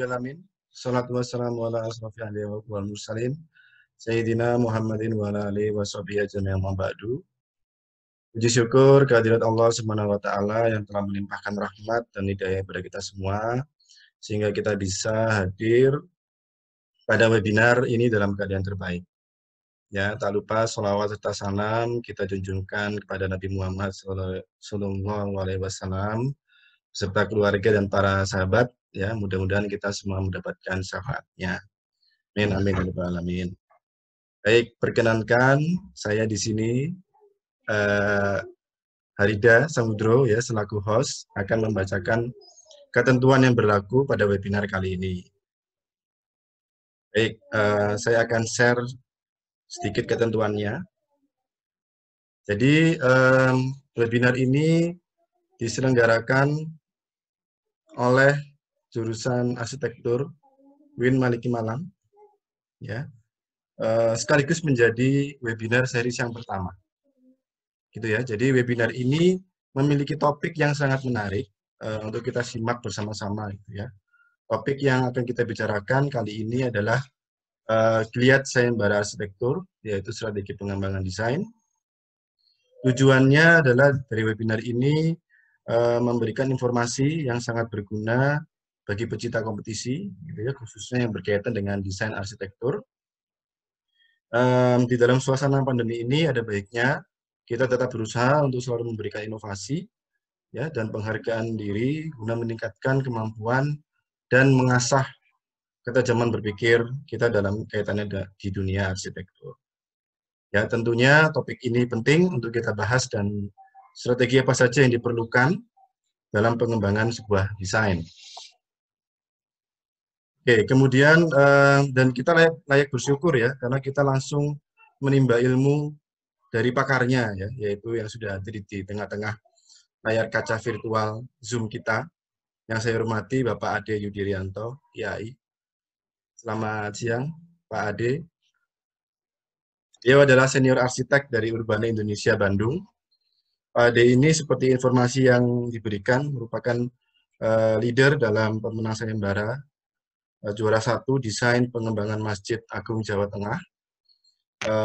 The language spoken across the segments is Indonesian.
alamin. Salatu wassalamu ala asrofil anbiya'i wal mursalin. Sayyidina Muhammadin wa ala alihi wa sahbihi ajma'in amma ba'du. Puji syukur kehadirat Allah Subhanahu wa taala yang telah melimpahkan rahmat dan hidayah kepada kita semua sehingga kita bisa hadir pada webinar ini dalam keadaan terbaik. Ya, tak lupa sholawat serta salam kita junjungkan kepada Nabi Muhammad sallallahu alaihi wasallam serta keluarga dan para sahabat, ya, mudah-mudahan kita semua mendapatkan syafaatnya. Amin, amin, ya rabbal alamin. Baik, perkenankan saya di sini Harida Samudro, ya, selaku host akan membacakan ketentuan yang berlaku pada webinar kali ini. Baik, saya akan share sedikit ketentuannya. Jadi webinar ini diselenggarakan oleh jurusan arsitektur UIN Maliki Malang, ya, sekaligus menjadi webinar series yang pertama, gitu ya. Jadi webinar ini memiliki topik yang sangat menarik untuk kita simak bersama-sama, gitu ya. Topik yang akan kita bicarakan kali ini adalah Geliat Sayembara Arsitektur, yaitu strategi pengembangan desain. Tujuannya adalah dari webinar ini memberikan informasi yang sangat berguna bagi pecinta kompetisi, gitu ya, khususnya yang berkaitan dengan desain arsitektur. Di dalam suasana pandemi ini ada baiknya kita tetap berusaha untuk selalu memberikan inovasi, ya, dan penghargaan diri guna meningkatkan kemampuan dan mengasah ketajaman berpikir kita dalam kaitannya di dunia arsitektur. Ya, tentunya topik ini penting untuk kita bahas dan strategi apa saja yang diperlukan dalam pengembangan sebuah desain. Oke, kemudian dan kita layak bersyukur, ya, karena kita langsung menimba ilmu dari pakarnya, ya, yaitu yang sudah hadir di tengah-tengah layar kaca virtual Zoom kita, yang saya hormati Bapak Ade Yudirianto, IAI. Selamat siang, Pak Ade. Dia adalah senior arsitek dari Urbana Indonesia Bandung. Pak Ade ini seperti informasi yang diberikan merupakan leader dalam pemenang sayembara juara 1 desain pengembangan Masjid Agung Jawa Tengah.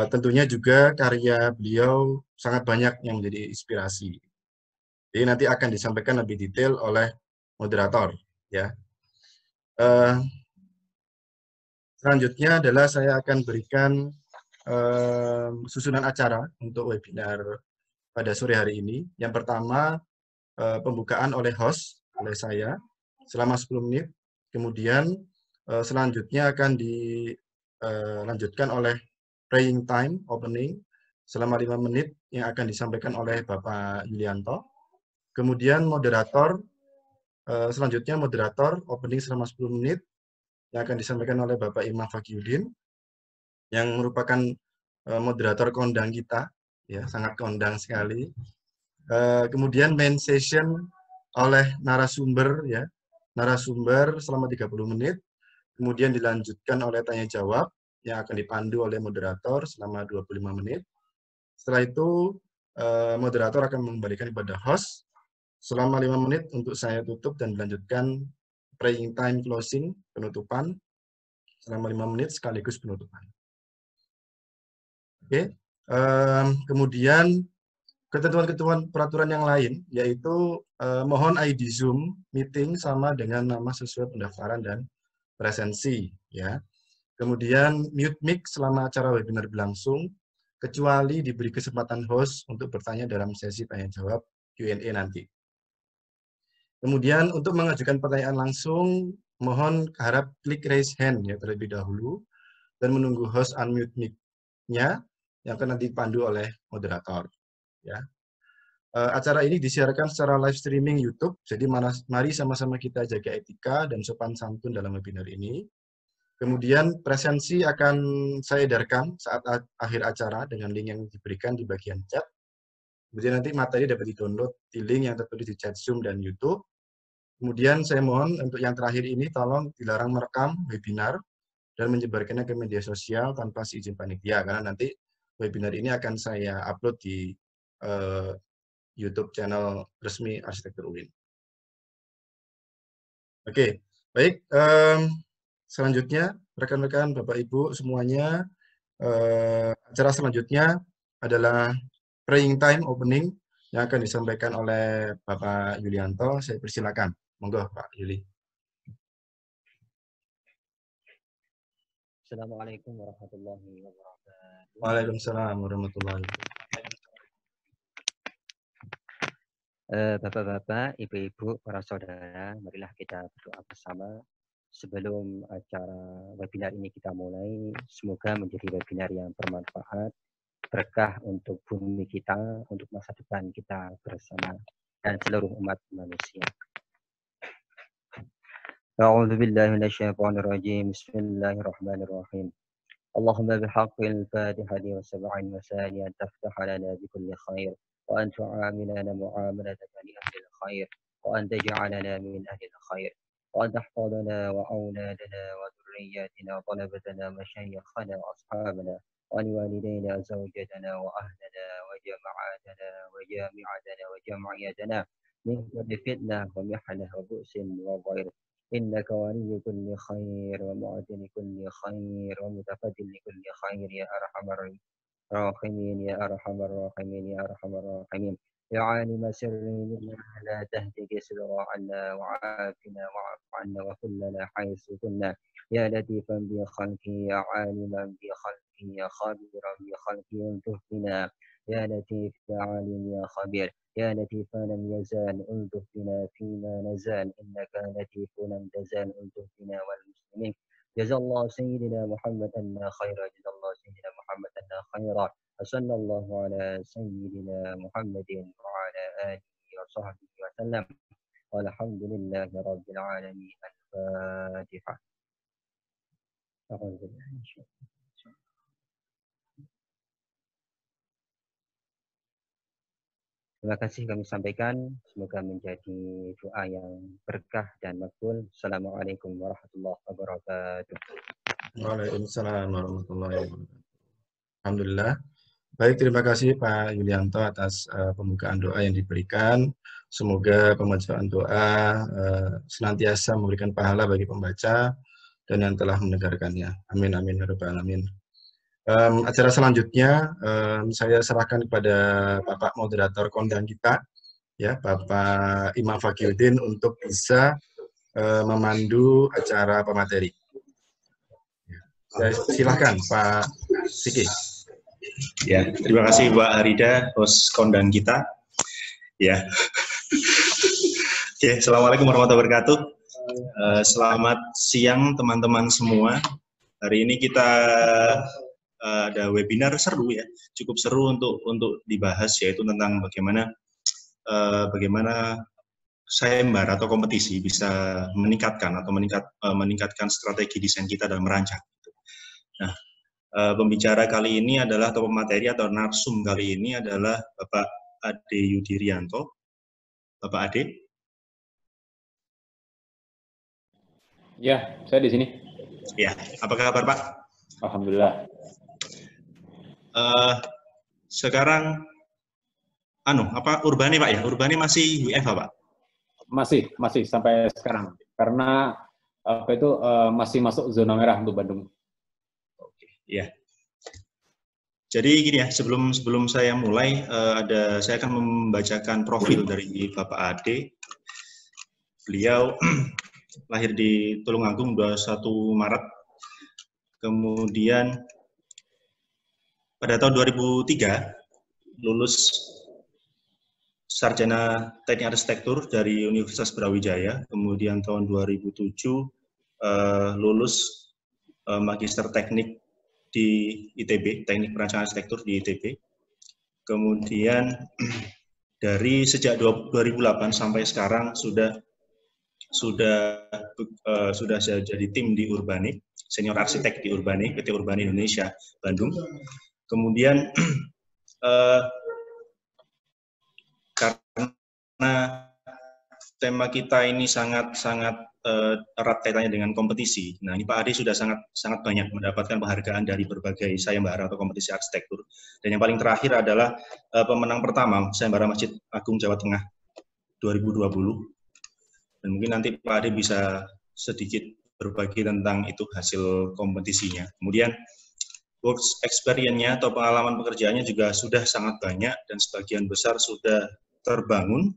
Tentunya juga karya beliau sangat banyak yang menjadi inspirasi. Jadi nanti akan disampaikan lebih detail oleh moderator, ya. Selanjutnya adalah saya akan berikan susunan acara untuk webinar pada sore hari ini. Yang pertama, pembukaan oleh host, oleh saya, selama 10 menit. Kemudian selanjutnya akan dilanjutkan oleh praying time, opening, selama 5 menit yang akan disampaikan oleh Bapak Yulianto. Kemudian moderator, selanjutnya moderator, opening selama 10 menit, yang akan disampaikan oleh Bapak Imam Fakihudin, yang merupakan moderator kondang kita, ya, sangat kondang sekali. Kemudian main session oleh narasumber, ya, narasumber selama 30 menit, kemudian dilanjutkan oleh tanya jawab yang akan dipandu oleh moderator selama 25 menit. Setelah itu moderator akan mengembalikan kepada host selama 5 menit untuk saya tutup dan dilanjutkan praying time closing, penutupan selama 5 menit sekaligus penutupan. Oke, kemudian ketentuan-ketentuan peraturan yang lain, yaitu mohon ID Zoom meeting sama dengan nama sesuai pendaftaran dan presensi, ya. Kemudian mute mic selama acara webinar berlangsung, kecuali diberi kesempatan host untuk bertanya dalam sesi tanya-jawab Q&A nanti. Kemudian untuk mengajukan pertanyaan langsung, mohon harap klik raise hand, ya, terlebih dahulu, dan menunggu host unmute mic-nya yang akan nanti dipandu oleh moderator, ya. Acara ini disiarkan secara live streaming YouTube, jadi mari sama-sama kita jaga etika dan sopan santun dalam webinar ini. Kemudian presensi akan saya edarkan saat akhir acara dengan link yang diberikan di bagian chat. Kemudian nanti materi dapat di-download di link yang tertulis di chat Zoom dan YouTube. Kemudian saya mohon untuk yang terakhir ini tolong dilarang merekam webinar dan menyebarkannya ke media sosial tanpa izin panitia, karena nanti webinar ini akan saya upload di YouTube channel resmi Arsitektur UIN. Oke, Baik, selanjutnya rekan-rekan, Bapak Ibu semuanya, acara selanjutnya adalah praying time opening yang akan disampaikan oleh Bapak Yulianto. Saya persilakan. Monggo Pak Yuli. Assalamualaikum warahmatullahi wabarakatuh. Waalaikumsalam warahmatullahi wabarakatuh. Bapak-bapak, ibu-ibu, para saudara, marilah kita berdoa bersama sebelum acara webinar ini kita mulai. Semoga menjadi webinar yang bermanfaat, berkah untuk bumi kita, untuk masa depan kita bersama dan seluruh umat manusia. A'udzu billahi minasyaitonir rajim. Bismillahirrahmanirrahim. اللهم بحق الفاتحة والسبع المثاني أن تفتح لنا بكل خير وأن تعاملنا معاملتك لأهل الخير وأن تجعلنا من أهل الخير وأن تحفظنا وأولادنا وذرياتنا وطلبتنا مشايخنا وأصحابنا وأن والدينا زوجتنا وأهلنا وجماعاتنا وجامعتنا وجمعيتنا من كل فتنة ومحنة وبؤس وضير إنك ولي كل خير ومعطي كل خير ومتفضل لكل خير يا أرحم الراحمين يا أرحم الراحمين يا أرحم الراحمين يا عالم سرنا لا تهتك سرعنا وعافنا واعف عنا وكلنا حيث كنا يا لطيفا بخلقه يا عالما بخلقه يا خبيرا بخلقه انتف بنا يا لطيف يا عالم يا خبير يا لطيف لم يزال انظر بنا فيما نزال إنك لطيف لم تزال انظر بنا والمسلمين جزا الله سيدنا محمد أن خيرا جزا الله سيدنا محمد أن خيرا وصلى الله على سيدنا محمد وعلى آله وصحبه وسلم والحمد لله رب العالمين. الفاتحة. أعوذ بالله من الشيطان. Terima kasih kami sampaikan, semoga menjadi doa yang berkah dan makbul. Assalamualaikum warahmatullahi wabarakatuh. Waalaikumsalam warahmatullahi wabarakatuh. Alhamdulillah. Baik, terima kasih Pak Yulianto atas pembukaan doa yang diberikan. Semoga pembacaan doa senantiasa memberikan pahala bagi pembaca dan yang telah mendengarkannya. Amin, amin, ya rabbal alamin. Acara selanjutnya saya serahkan kepada Bapak Moderator Kondang kita, ya Bapak Imam Fakhyuddin untuk bisa memandu acara pemateri. Silahkan Pak Siki. Ya, terima kasih Mbak Arida, host kondang kita. Ya, oke, assalamualaikum warahmatullahi wabarakatuh. Selamat siang teman-teman semua. Hari ini kita ada webinar seru ya, cukup seru untuk dibahas, yaitu tentang bagaimana sayembara atau kompetisi bisa meningkatkan strategi desain kita dalam merancang. Nah, pembicara kali ini adalah, atau pemateri atau narsum kali ini adalah Bapak Ade Yudirianto. Bapak Ade? Ya, saya di sini. Ya, apa kabar Pak? Alhamdulillah. Sekarang, Urbane Pak ya? Urbane masih WFH Pak? Masih sampai sekarang. Karena masih masuk zona merah untuk Bandung. Oke, ya. Jadi gini ya, sebelum saya mulai, saya akan membacakan profil dari Bapak Ade. Beliau lahir di Tulungagung 21 Maret. Kemudian pada tahun 2003 lulus sarjana teknik arsitektur dari Universitas Brawijaya. Kemudian tahun 2007 lulus magister teknik di ITB, teknik perancangan arsitektur di ITB. Kemudian dari sejak 2008 sampai sekarang sudah jadi tim di Urbane, senior arsitek di Urbane, PT Urbane Indonesia Bandung. Kemudian karena tema kita ini sangat erat kaitannya dengan kompetisi. Nah, ini Pak Ade sudah sangat banyak mendapatkan penghargaan dari berbagai sayembara atau kompetisi arsitektur. Dan yang paling terakhir adalah pemenang pertama sayembara Masjid Agung Jawa Tengah 2020. Dan mungkin nanti Pak Ade bisa sedikit berbagi tentang itu hasil kompetisinya. Kemudian work experience-nya atau pengalaman pekerjaannya juga sudah sangat banyak dan sebagian besar sudah terbangun.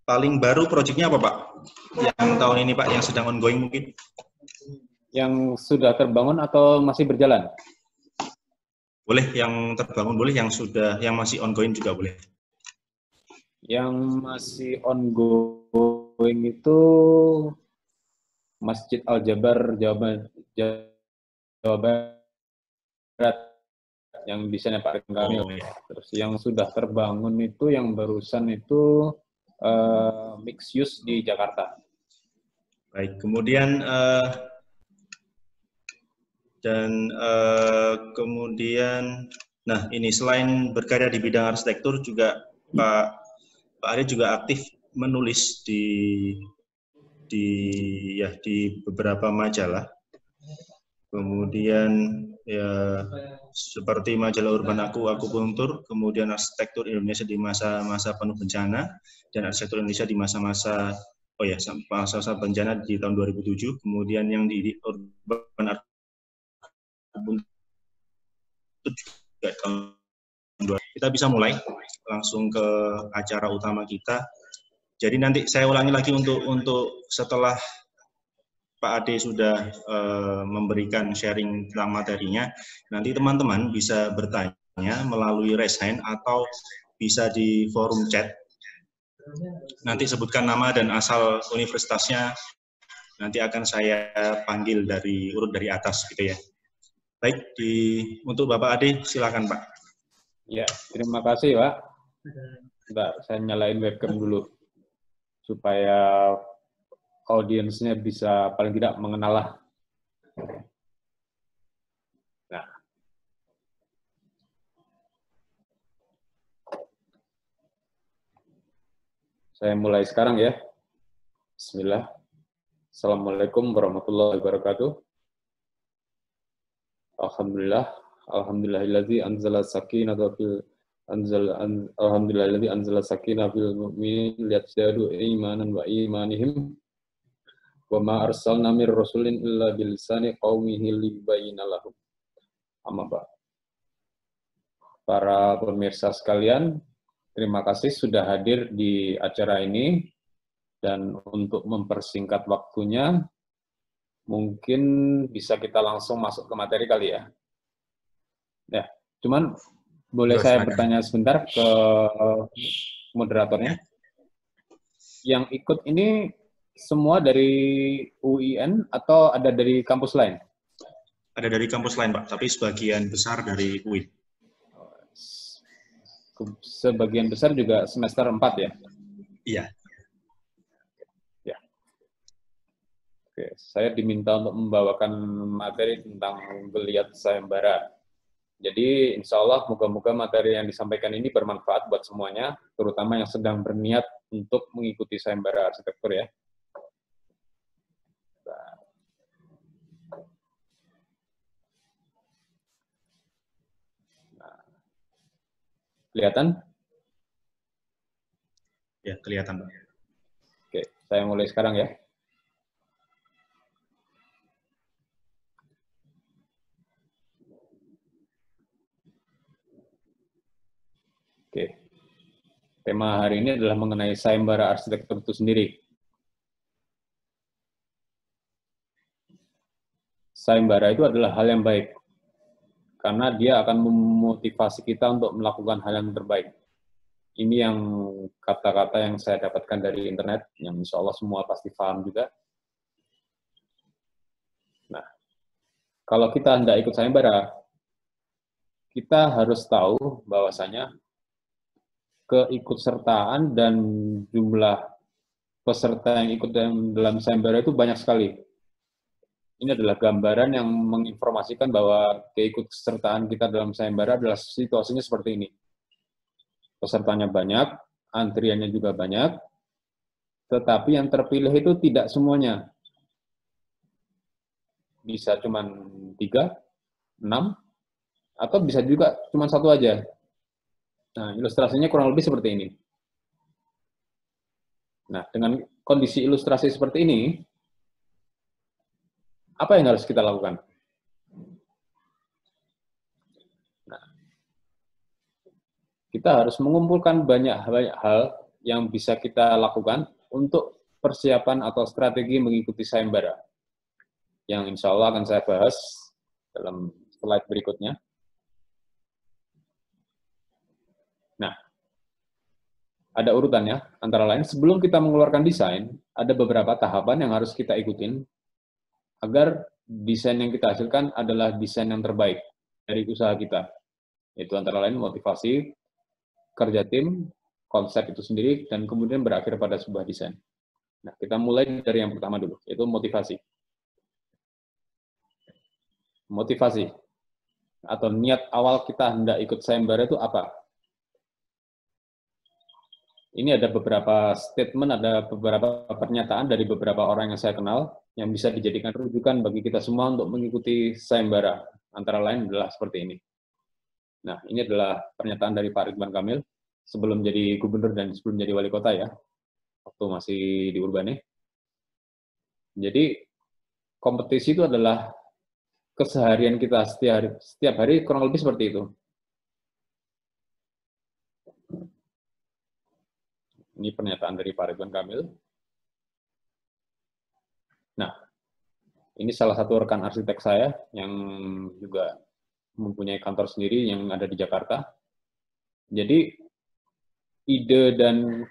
Paling baru proyeknya apa Pak? Yang tahun ini Pak, yang sedang ongoing mungkin? Yang sudah terbangun atau masih berjalan? Boleh yang terbangun, boleh yang sudah, yang masih ongoing juga boleh. Yang masih ongoing itu Masjid Al-Jabar, Jawa Barat, yang desainnya Pak Ridwan Kamil. Oh, ya. Terus yang sudah terbangun itu, yang barusan itu mixed use di Jakarta. Baik, kemudian kemudian, nah ini selain berkarya di bidang arsitektur juga Pak Ari juga aktif menulis di beberapa majalah. Kemudian ya seperti majalah Urban Aku Puntur, kemudian Arsitektur Indonesia di masa-masa penuh bencana, dan Arsitektur Indonesia di masa-masa masa bencana di tahun 2007, kemudian yang di Urban Aku Puntur juga tahun 2000. Kita bisa mulai langsung ke acara utama kita. Jadi nanti saya ulangi lagi untuk setelah Pak Ade sudah memberikan sharing tentang materinya, nanti teman-teman bisa bertanya melalui raise hand atau bisa di forum chat. Nanti sebutkan nama dan asal universitasnya, nanti akan saya panggil urut dari atas gitu ya. Baik, untuk Bapak Ade silakan Pak. Ya, terima kasih Pak. Bentar, saya nyalain webcam dulu supaya audiensnya bisa paling tidak mengenal lah. Nah, saya mulai sekarang ya. Bismillah. Assalamualaikum warahmatullahi wabarakatuh. Alhamdulillahilladzi anzala sakinata fil alhamdulillahilladzi anzala sakinata fil mu'minin liyazdadu imanan wa imanihim. Wa ma arsalna mir rasulin illa bilisani qaumihi liyubayyina lahum. Amma ba'd. Para pemirsa sekalian, terima kasih sudah hadir di acara ini, dan untuk mempersingkat waktunya, mungkin bisa kita langsung masuk ke materi kali ya. Ya, cuman boleh saya bertanya sebentar ke moderatornya. Yang ikut ini semua dari UIN atau ada dari kampus lain? Ada dari kampus lain, Pak, tapi sebagian besar dari UIN. Sebagian besar juga semester 4 ya? Iya. Ya. Oke, saya diminta untuk membawakan materi tentang geliat sayembara. Jadi insya Allah moga-moga materi yang disampaikan ini bermanfaat buat semuanya, terutama yang sedang berniat untuk mengikuti sayembara arsitektur ya. Kelihatan? Ya, kelihatan, Pak. Oke, saya mulai sekarang ya. Oke. Tema hari ini adalah mengenai sayembara arsitektur itu sendiri. Sayembara itu adalah hal yang baik, karena dia akan memotivasi kita untuk melakukan hal yang terbaik. Ini yang kata-kata yang saya dapatkan dari internet, yang insya Allah semua pasti paham juga. Nah, kalau kita hendak ikut sayembara, kita harus tahu bahwasanya keikutsertaan dan jumlah peserta yang ikut dalam sayembara itu banyak sekali. Ini adalah gambaran yang menginformasikan bahwa keikutsertaan kita dalam sayembara adalah situasinya seperti ini. Pesertanya banyak, antriannya juga banyak, tetapi yang terpilih itu tidak semuanya. Bisa cuma 3, 6, atau bisa juga cuma 1 aja. Nah, ilustrasinya kurang lebih seperti ini. Nah, dengan kondisi ilustrasi seperti ini, apa yang harus kita lakukan? Nah, kita harus mengumpulkan banyak hal yang bisa kita lakukan untuk persiapan atau strategi mengikuti sayembara, yang insya Allah akan saya bahas dalam slide berikutnya. Nah, ada urutannya, antara lain sebelum kita mengeluarkan desain, ada beberapa tahapan yang harus kita ikutin agar desain yang kita hasilkan adalah desain yang terbaik dari usaha kita. Itu antara lain motivasi, kerja tim, konsep itu sendiri, dan kemudian berakhir pada sebuah desain. Nah, kita mulai dari yang pertama dulu, yaitu motivasi. Motivasi, atau niat awal kita hendak ikut sayembara itu apa? Ini ada beberapa statement, ada beberapa pernyataan dari beberapa orang yang saya kenal yang bisa dijadikan rujukan bagi kita semua untuk mengikuti sayembara. Antara lain adalah seperti ini. Nah, ini adalah pernyataan dari Pak Ridwan Kamil sebelum jadi gubernur dan sebelum jadi wali kota ya, waktu masih di Urbane. Jadi, kompetisi itu adalah keseharian kita setiap hari kurang lebih seperti itu. Ini pernyataan dari Pak Ridwan Kamil. Nah, ini salah satu rekan arsitek saya yang juga mempunyai kantor sendiri yang ada di Jakarta. Jadi, ide dan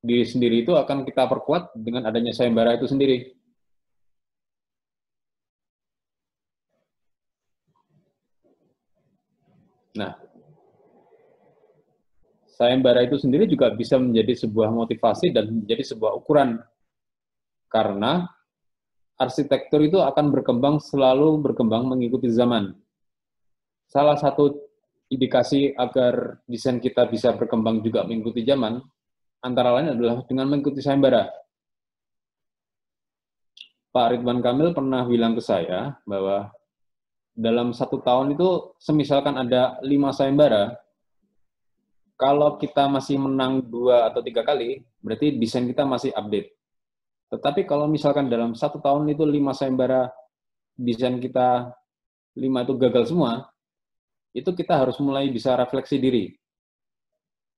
diri sendiri itu akan kita perkuat dengan adanya sayembara itu sendiri. Nah, sayembara itu sendiri juga bisa menjadi sebuah motivasi dan menjadi sebuah ukuran. Karena arsitektur itu akan selalu berkembang mengikuti zaman. Salah satu indikasi agar desain kita bisa berkembang juga mengikuti zaman, antara lain adalah dengan mengikuti sayembara. Pak Ridwan Kamil pernah bilang ke saya bahwa dalam 1 tahun itu, semisalkan ada 5 sayembara, kalau kita masih menang 2 atau 3 kali, berarti desain kita masih update. Tetapi kalau misalkan dalam 1 tahun itu 5 sayembara, desain kita 5 itu gagal semua, itu kita harus mulai bisa refleksi diri.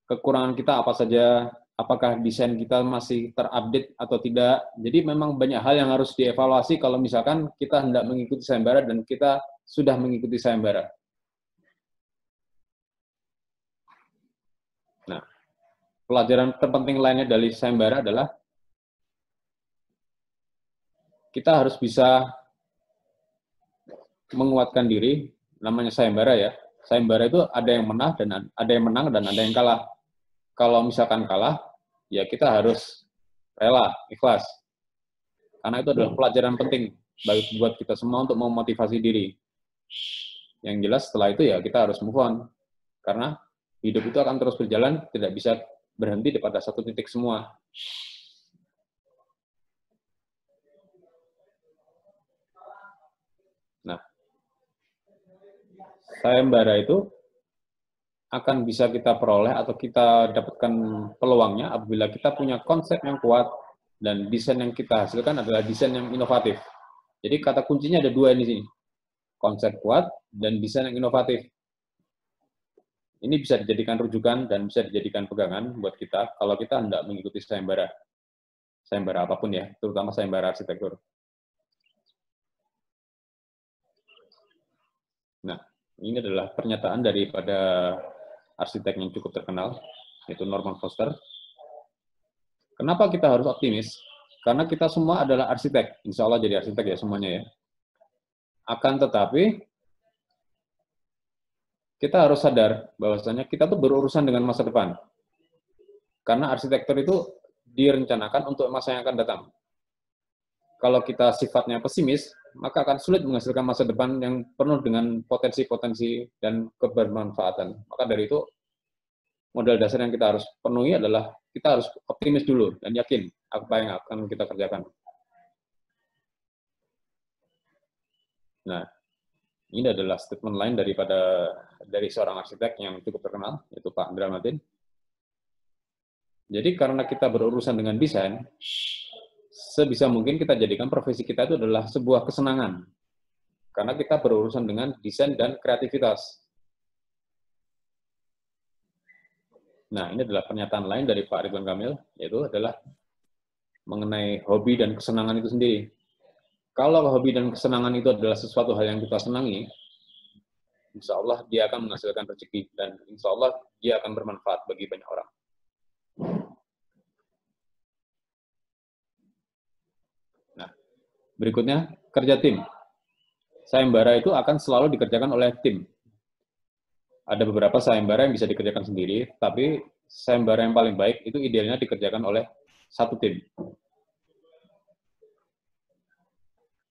Kekurangan kita apa saja, apakah desain kita masih terupdate atau tidak. Jadi memang banyak hal yang harus dievaluasi kalau misalkan kita hendak mengikuti sayembara dan kita sudah mengikuti sayembara. Nah, pelajaran terpenting lainnya dari sayembara adalah kita harus bisa menguatkan diri. Namanya sayembara ya. Sayembara itu ada yang menang dan ada yang kalah. Kalau misalkan kalah, ya kita harus rela, ikhlas. Karena itu adalah pelajaran penting buat kita semua untuk memotivasi diri. Yang jelas setelah itu ya kita harus move on. Karena hidup itu akan terus berjalan, tidak bisa berhenti pada satu titik semua. Nah, sayembara itu akan bisa kita peroleh atau kita dapatkan peluangnya apabila kita punya konsep yang kuat dan desain yang kita hasilkan adalah desain yang inovatif. Jadi kata kuncinya ada 2 di sini. Konsep kuat dan desain yang inovatif. Ini bisa dijadikan rujukan dan bisa dijadikan pegangan buat kita kalau kita hendak mengikuti sayembara. Sayembara apapun ya, terutama sayembara arsitektur. Nah, ini adalah pernyataan daripada arsitek yang cukup terkenal, yaitu Norman Foster. Kenapa kita harus optimis? Karena kita semua adalah arsitek. Insya Allah jadi arsitek ya semuanya ya. Akan tetapi, kita harus sadar bahwasanya kita tuh berurusan dengan masa depan. Karena arsitektur itu direncanakan untuk masa yang akan datang. Kalau kita sifatnya pesimis, maka akan sulit menghasilkan masa depan yang penuh dengan potensi-potensi dan kebermanfaatan. Maka dari itu, modal dasar yang kita harus penuhi adalah kita harus optimis dulu dan yakin apa yang akan kita kerjakan. Nah, ini adalah statement lain dari seorang arsitek yang cukup terkenal, yaitu Pak Andrea Martin. Jadi karena kita berurusan dengan desain, sebisa mungkin kita jadikan profesi kita itu adalah sebuah kesenangan. Karena kita berurusan dengan desain dan kreativitas. Nah, ini adalah pernyataan lain dari Pak Ridwan Kamil, yaitu adalah mengenai hobi dan kesenangan itu sendiri. Kalau hobi dan kesenangan itu adalah sesuatu hal yang kita senangi, insya Allah dia akan menghasilkan rezeki, dan insya Allah dia akan bermanfaat bagi banyak orang. Nah, berikutnya, kerja tim. Sayembara itu akan selalu dikerjakan oleh tim. Ada beberapa sayembara yang bisa dikerjakan sendiri, tapi sayembara yang paling baik itu idealnya dikerjakan oleh satu tim.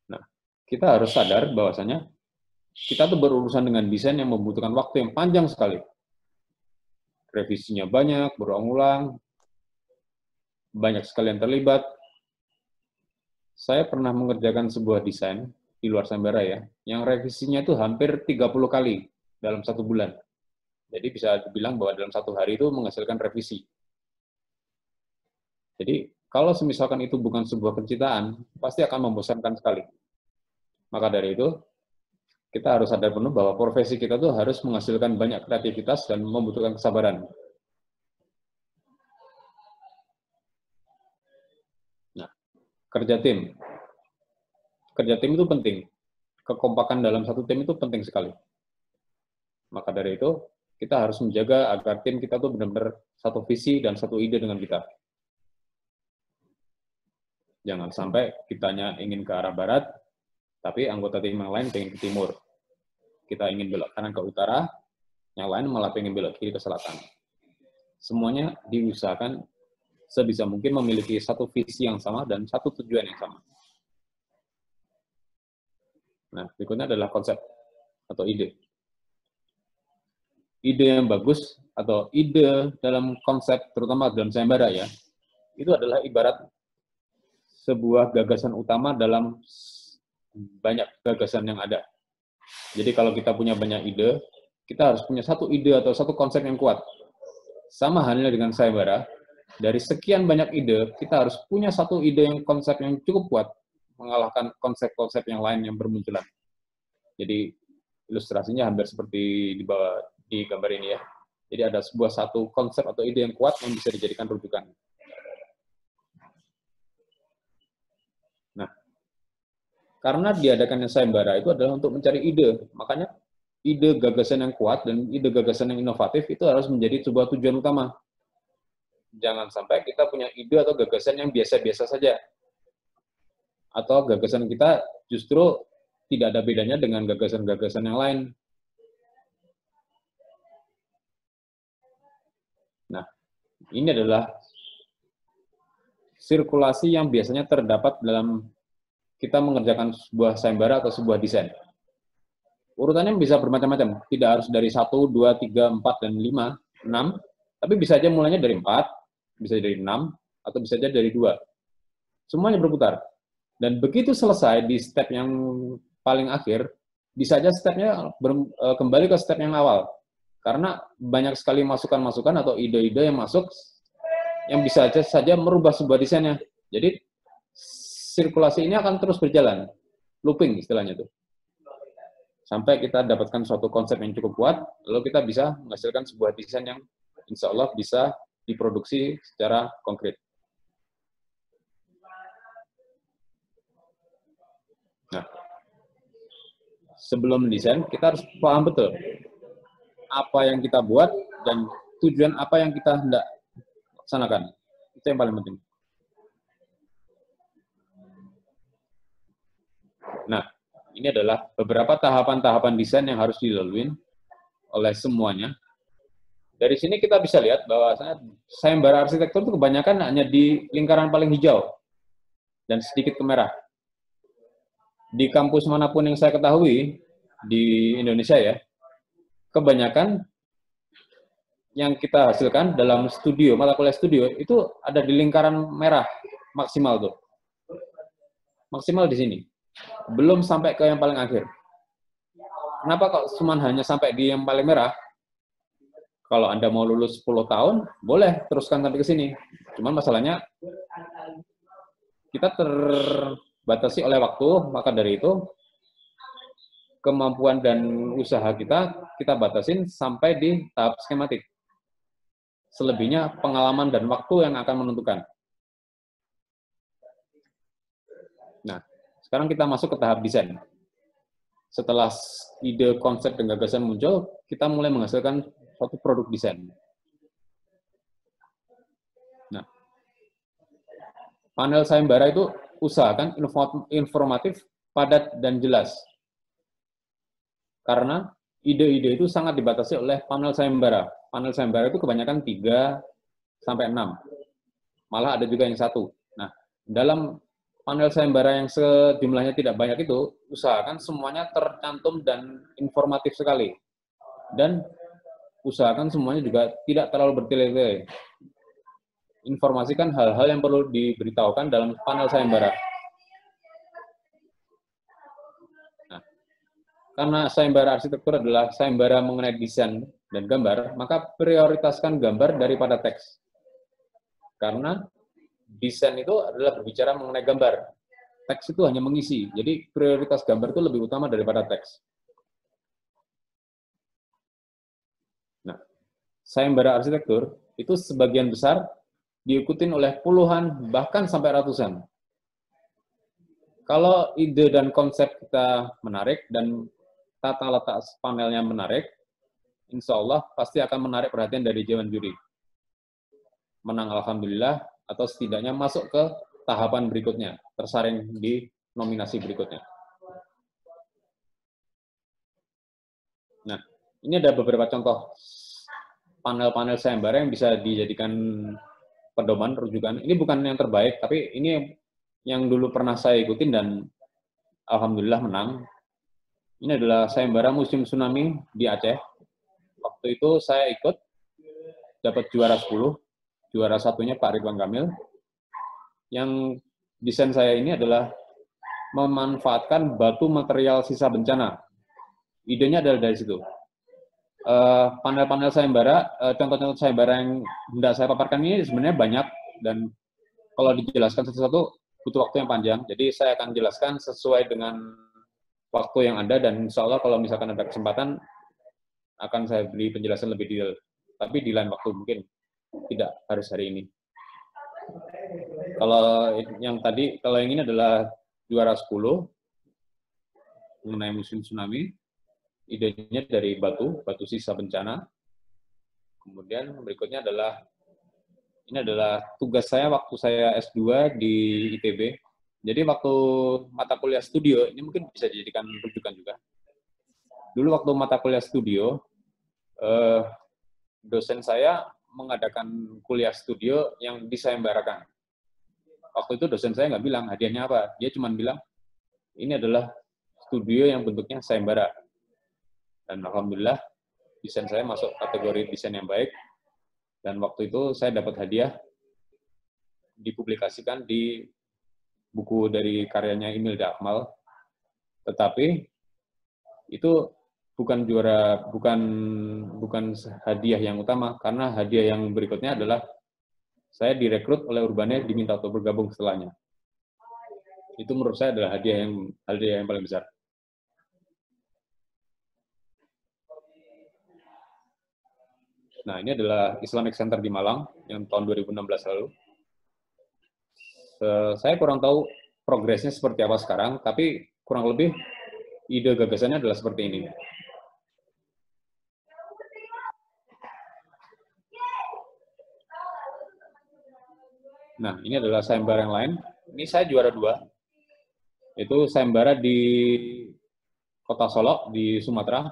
Nah, kita harus sadar bahwasanya kita tuh berurusan dengan desain yang membutuhkan waktu yang panjang sekali. Revisinya banyak, berulang-ulang, banyak sekali yang terlibat. Saya pernah mengerjakan sebuah desain di luar sayembara ya, yang revisinya itu hampir 30 kali dalam 1 bulan. Jadi bisa dibilang bahwa dalam 1 hari itu menghasilkan revisi. Jadi kalau misalkan itu bukan sebuah penciptaan, pasti akan membosankan sekali. Maka dari itu, kita harus sadar penuh bahwa profesi kita tuh harus menghasilkan banyak kreativitas dan membutuhkan kesabaran. Nah, kerja tim. Kerja tim itu penting. Kekompakan dalam satu tim itu penting sekali. Maka dari itu, kita harus menjaga agar tim kita tuh benar-benar satu visi dan satu ide dengan kita. Jangan sampai kitanya ingin ke arah barat, tapi anggota tim yang lain ingin ke timur. Kita ingin belok kanan ke utara, yang lain malah ingin belok kiri ke selatan. Semuanya diusahakan sebisa mungkin memiliki satu visi yang sama dan satu tujuan yang sama. Nah, berikutnya adalah konsep atau ide. Ide yang bagus atau ide dalam konsep, terutama dalam sayembara ya, itu adalah ibarat sebuah gagasan utama dalam banyak gagasan yang ada. Jadi kalau kita punya banyak ide, kita harus punya satu ide atau satu konsep yang kuat. Sama halnya dengan sayembara, dari sekian banyak ide, kita harus punya satu ide yang konsep yang cukup kuat, mengalahkan konsep-konsep yang lain yang bermunculan. Jadi ilustrasinya hampir seperti di bawah di gambar ini ya. Jadi ada sebuah satu konsep atau ide yang kuat yang bisa dijadikan rujukan. Nah, karena diadakannya sayembara itu adalah untuk mencari ide, makanya ide gagasan yang kuat dan ide gagasan yang inovatif itu harus menjadi sebuah tujuan utama. Jangan sampai kita punya ide atau gagasan yang biasa-biasa saja. Atau gagasan kita justru tidak ada bedanya dengan gagasan-gagasan yang lain. Nah, ini adalah sirkulasi yang biasanya terdapat dalam kita mengerjakan sebuah sayembara atau sebuah desain. Urutannya bisa bermacam-macam, tidak harus dari 1, 2, 3, 4, dan 5, 6, tapi bisa aja mulainya dari 4, bisa dari 6, atau bisa aja dari 2. Semuanya berputar. Dan begitu selesai di step yang paling akhir, bisa aja stepnya kembali ke step yang awal. Karena banyak sekali masukan-masukan atau ide-ide yang masuk, yang bisa saja merubah sebuah desainnya. Jadi, sirkulasi ini akan terus berjalan. Looping istilahnya itu. Sampai kita dapatkan suatu konsep yang cukup kuat, lalu kita bisa menghasilkan sebuah desain yang insya Allah bisa diproduksi secara konkret. Nah, sebelum mendesain, kita harus paham betul apa yang kita buat dan tujuan apa yang kita hendak laksanakan. Itu yang paling penting. Nah, ini adalah beberapa tahapan-tahapan desain yang harus dilalui oleh semuanya. Dari sini kita bisa lihat bahwa sayembara arsitektur itu kebanyakan hanya di lingkaran paling hijau dan sedikit ke merah. Di kampus manapun yang saya ketahui di Indonesia ya, kebanyakan yang kita hasilkan dalam studio, mata kuliah studio, itu ada di lingkaran merah maksimal tuh. Maksimal di sini. Belum sampai ke yang paling akhir. Kenapa kok cuma hanya sampai di yang paling merah? Kalau Anda mau lulus 10 tahun, boleh teruskan sampai ke sini. Cuman masalahnya, kita terbatasi oleh waktu, maka dari itu, kemampuan dan usaha kita batasin sampai di tahap skematik. Selebihnya pengalaman dan waktu yang akan menentukan. Nah, sekarang kita masuk ke tahap desain. Setelah ide, konsep, dan gagasan muncul, kita mulai menghasilkan suatu produk desain. Nah, panel sayembara itu usahakan informatif, padat, dan jelas. Karena ide-ide itu sangat dibatasi oleh panel sayembara. Panel sayembara itu kebanyakan 3 sampai 6. Malah ada juga yang 1. Nah, dalam panel sayembara yang sejumlahnya tidak banyak itu, usahakan semuanya tercantum dan informatif sekali. Dan usahakan semuanya juga tidak terlalu bertele-tele. Informasikan hal-hal yang perlu diberitahukan dalam panel sayembara. Nah, karena sayembara arsitektur adalah sayembara mengenai desain dan gambar, maka prioritaskan gambar daripada teks. Karena desain itu adalah berbicara mengenai gambar. Teks itu hanya mengisi. Jadi prioritas gambar itu lebih utama daripada teks. Nah, sayembara arsitektur itu sebagian besar diikutin oleh puluhan, bahkan sampai ratusan. Kalau ide dan konsep kita menarik dan tata letak panelnya menarik, insya Allah pasti akan menarik perhatian dari dewan juri. Menang alhamdulillah, atau setidaknya masuk ke tahapan berikutnya, tersaring di nominasi berikutnya. Nah, ini ada beberapa contoh panel-panel sayembara yang bisa dijadikan pedoman, rujukan. Ini bukan yang terbaik, tapi ini yang dulu pernah saya ikutin dan alhamdulillah menang. Ini adalah sayembara musim tsunami di Aceh. Waktu itu saya ikut, dapat juara 10. Juara satunya Pak Ridwan Kamil. Yang desain saya ini adalah memanfaatkan batu material sisa bencana. Idenya adalah dari situ. Panel-panel sayembara, contoh-contoh sayembara yang hendak saya paparkan ini sebenarnya banyak, dan kalau dijelaskan satu-satu butuh waktu yang panjang. Jadi saya akan jelaskan sesuai dengan waktu yang ada, dan insya Allah kalau misalkan ada kesempatan akan saya beri penjelasan lebih detail. Tapi di lain waktu mungkin, tidak harus hari ini. Kalau yang ini adalah juara 10 mengenai musim tsunami. Idenya dari batu sisa bencana. Kemudian berikutnya adalah, ini adalah tugas saya waktu saya S2 di ITB. Jadi waktu mata kuliah studio, ini mungkin bisa dijadikan rujukan juga. Dulu waktu mata kuliah studio, dosen saya mengadakan kuliah studio yang disayembarakan. Waktu itu dosen saya nggak bilang hadiahnya apa, dia cuma bilang, ini adalah studio yang bentuknya sayembara. Dan alhamdulillah, desain saya masuk kategori desain yang baik, dan waktu itu saya dapat hadiah, dipublikasikan di buku dari karyanya Imelda Akmal. Tetapi itu bukan juara, bukan hadiah yang utama, karena hadiah yang berikutnya adalah saya direkrut oleh Urbane, diminta untuk bergabung setelahnya. Itu menurut saya adalah hadiah yang paling besar. Nah, ini adalah Islamic Center di Malang yang tahun 2016 lalu. Saya kurang tahu progresnya seperti apa sekarang, tapi kurang lebih ide gagasannya adalah seperti ini. Nah, ini adalah sayembara yang lain. Ini saya juara 2. Itu sayembara di Kota Solok, di Sumatera,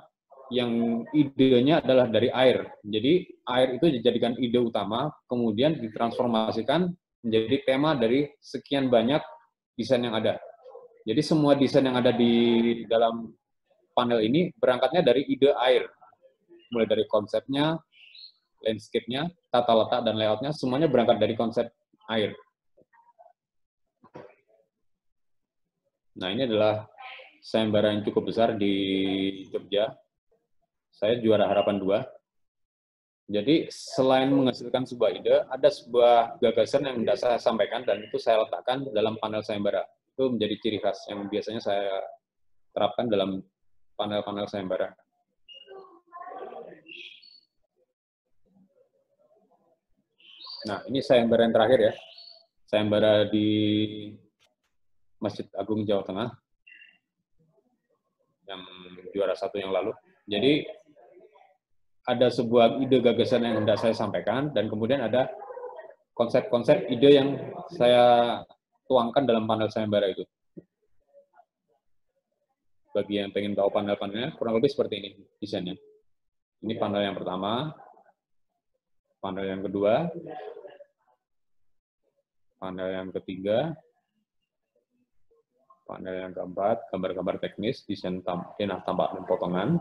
yang idenya adalah dari air. Jadi, air itu dijadikan ide utama, kemudian ditransformasikan menjadi tema dari sekian banyak desain yang ada. Jadi, semua desain yang ada di dalam panel ini berangkatnya dari ide air. Mulai dari konsepnya, landscape-nya, tata letak, dan layout-nya, semuanya berangkat dari konsep air. Nah, ini adalah sayembara yang cukup besar di Jogja. Saya juara harapan 2. Jadi selain menghasilkan sebuah ide, ada sebuah gagasan yang tidak saya sampaikan dan itu saya letakkan dalam panel sayembara. Itu menjadi ciri khas yang biasanya saya terapkan dalam panel-panel sayembara. Nah, ini sayembara yang terakhir ya. Sayembara di Masjid Agung Jawa Tengah. Yang juara 1 yang lalu. Jadi, ada sebuah ide gagasan yang hendak saya sampaikan, dan kemudian ada konsep-konsep ide yang saya tuangkan dalam panel sayembara itu. Bagi yang pengen tahu panel-panelnya, kurang lebih seperti ini desainnya. Ini panel yang pertama, panel yang kedua, panel yang ketiga, panel yang keempat, gambar-gambar teknis, desain tanah tampak dan potongan.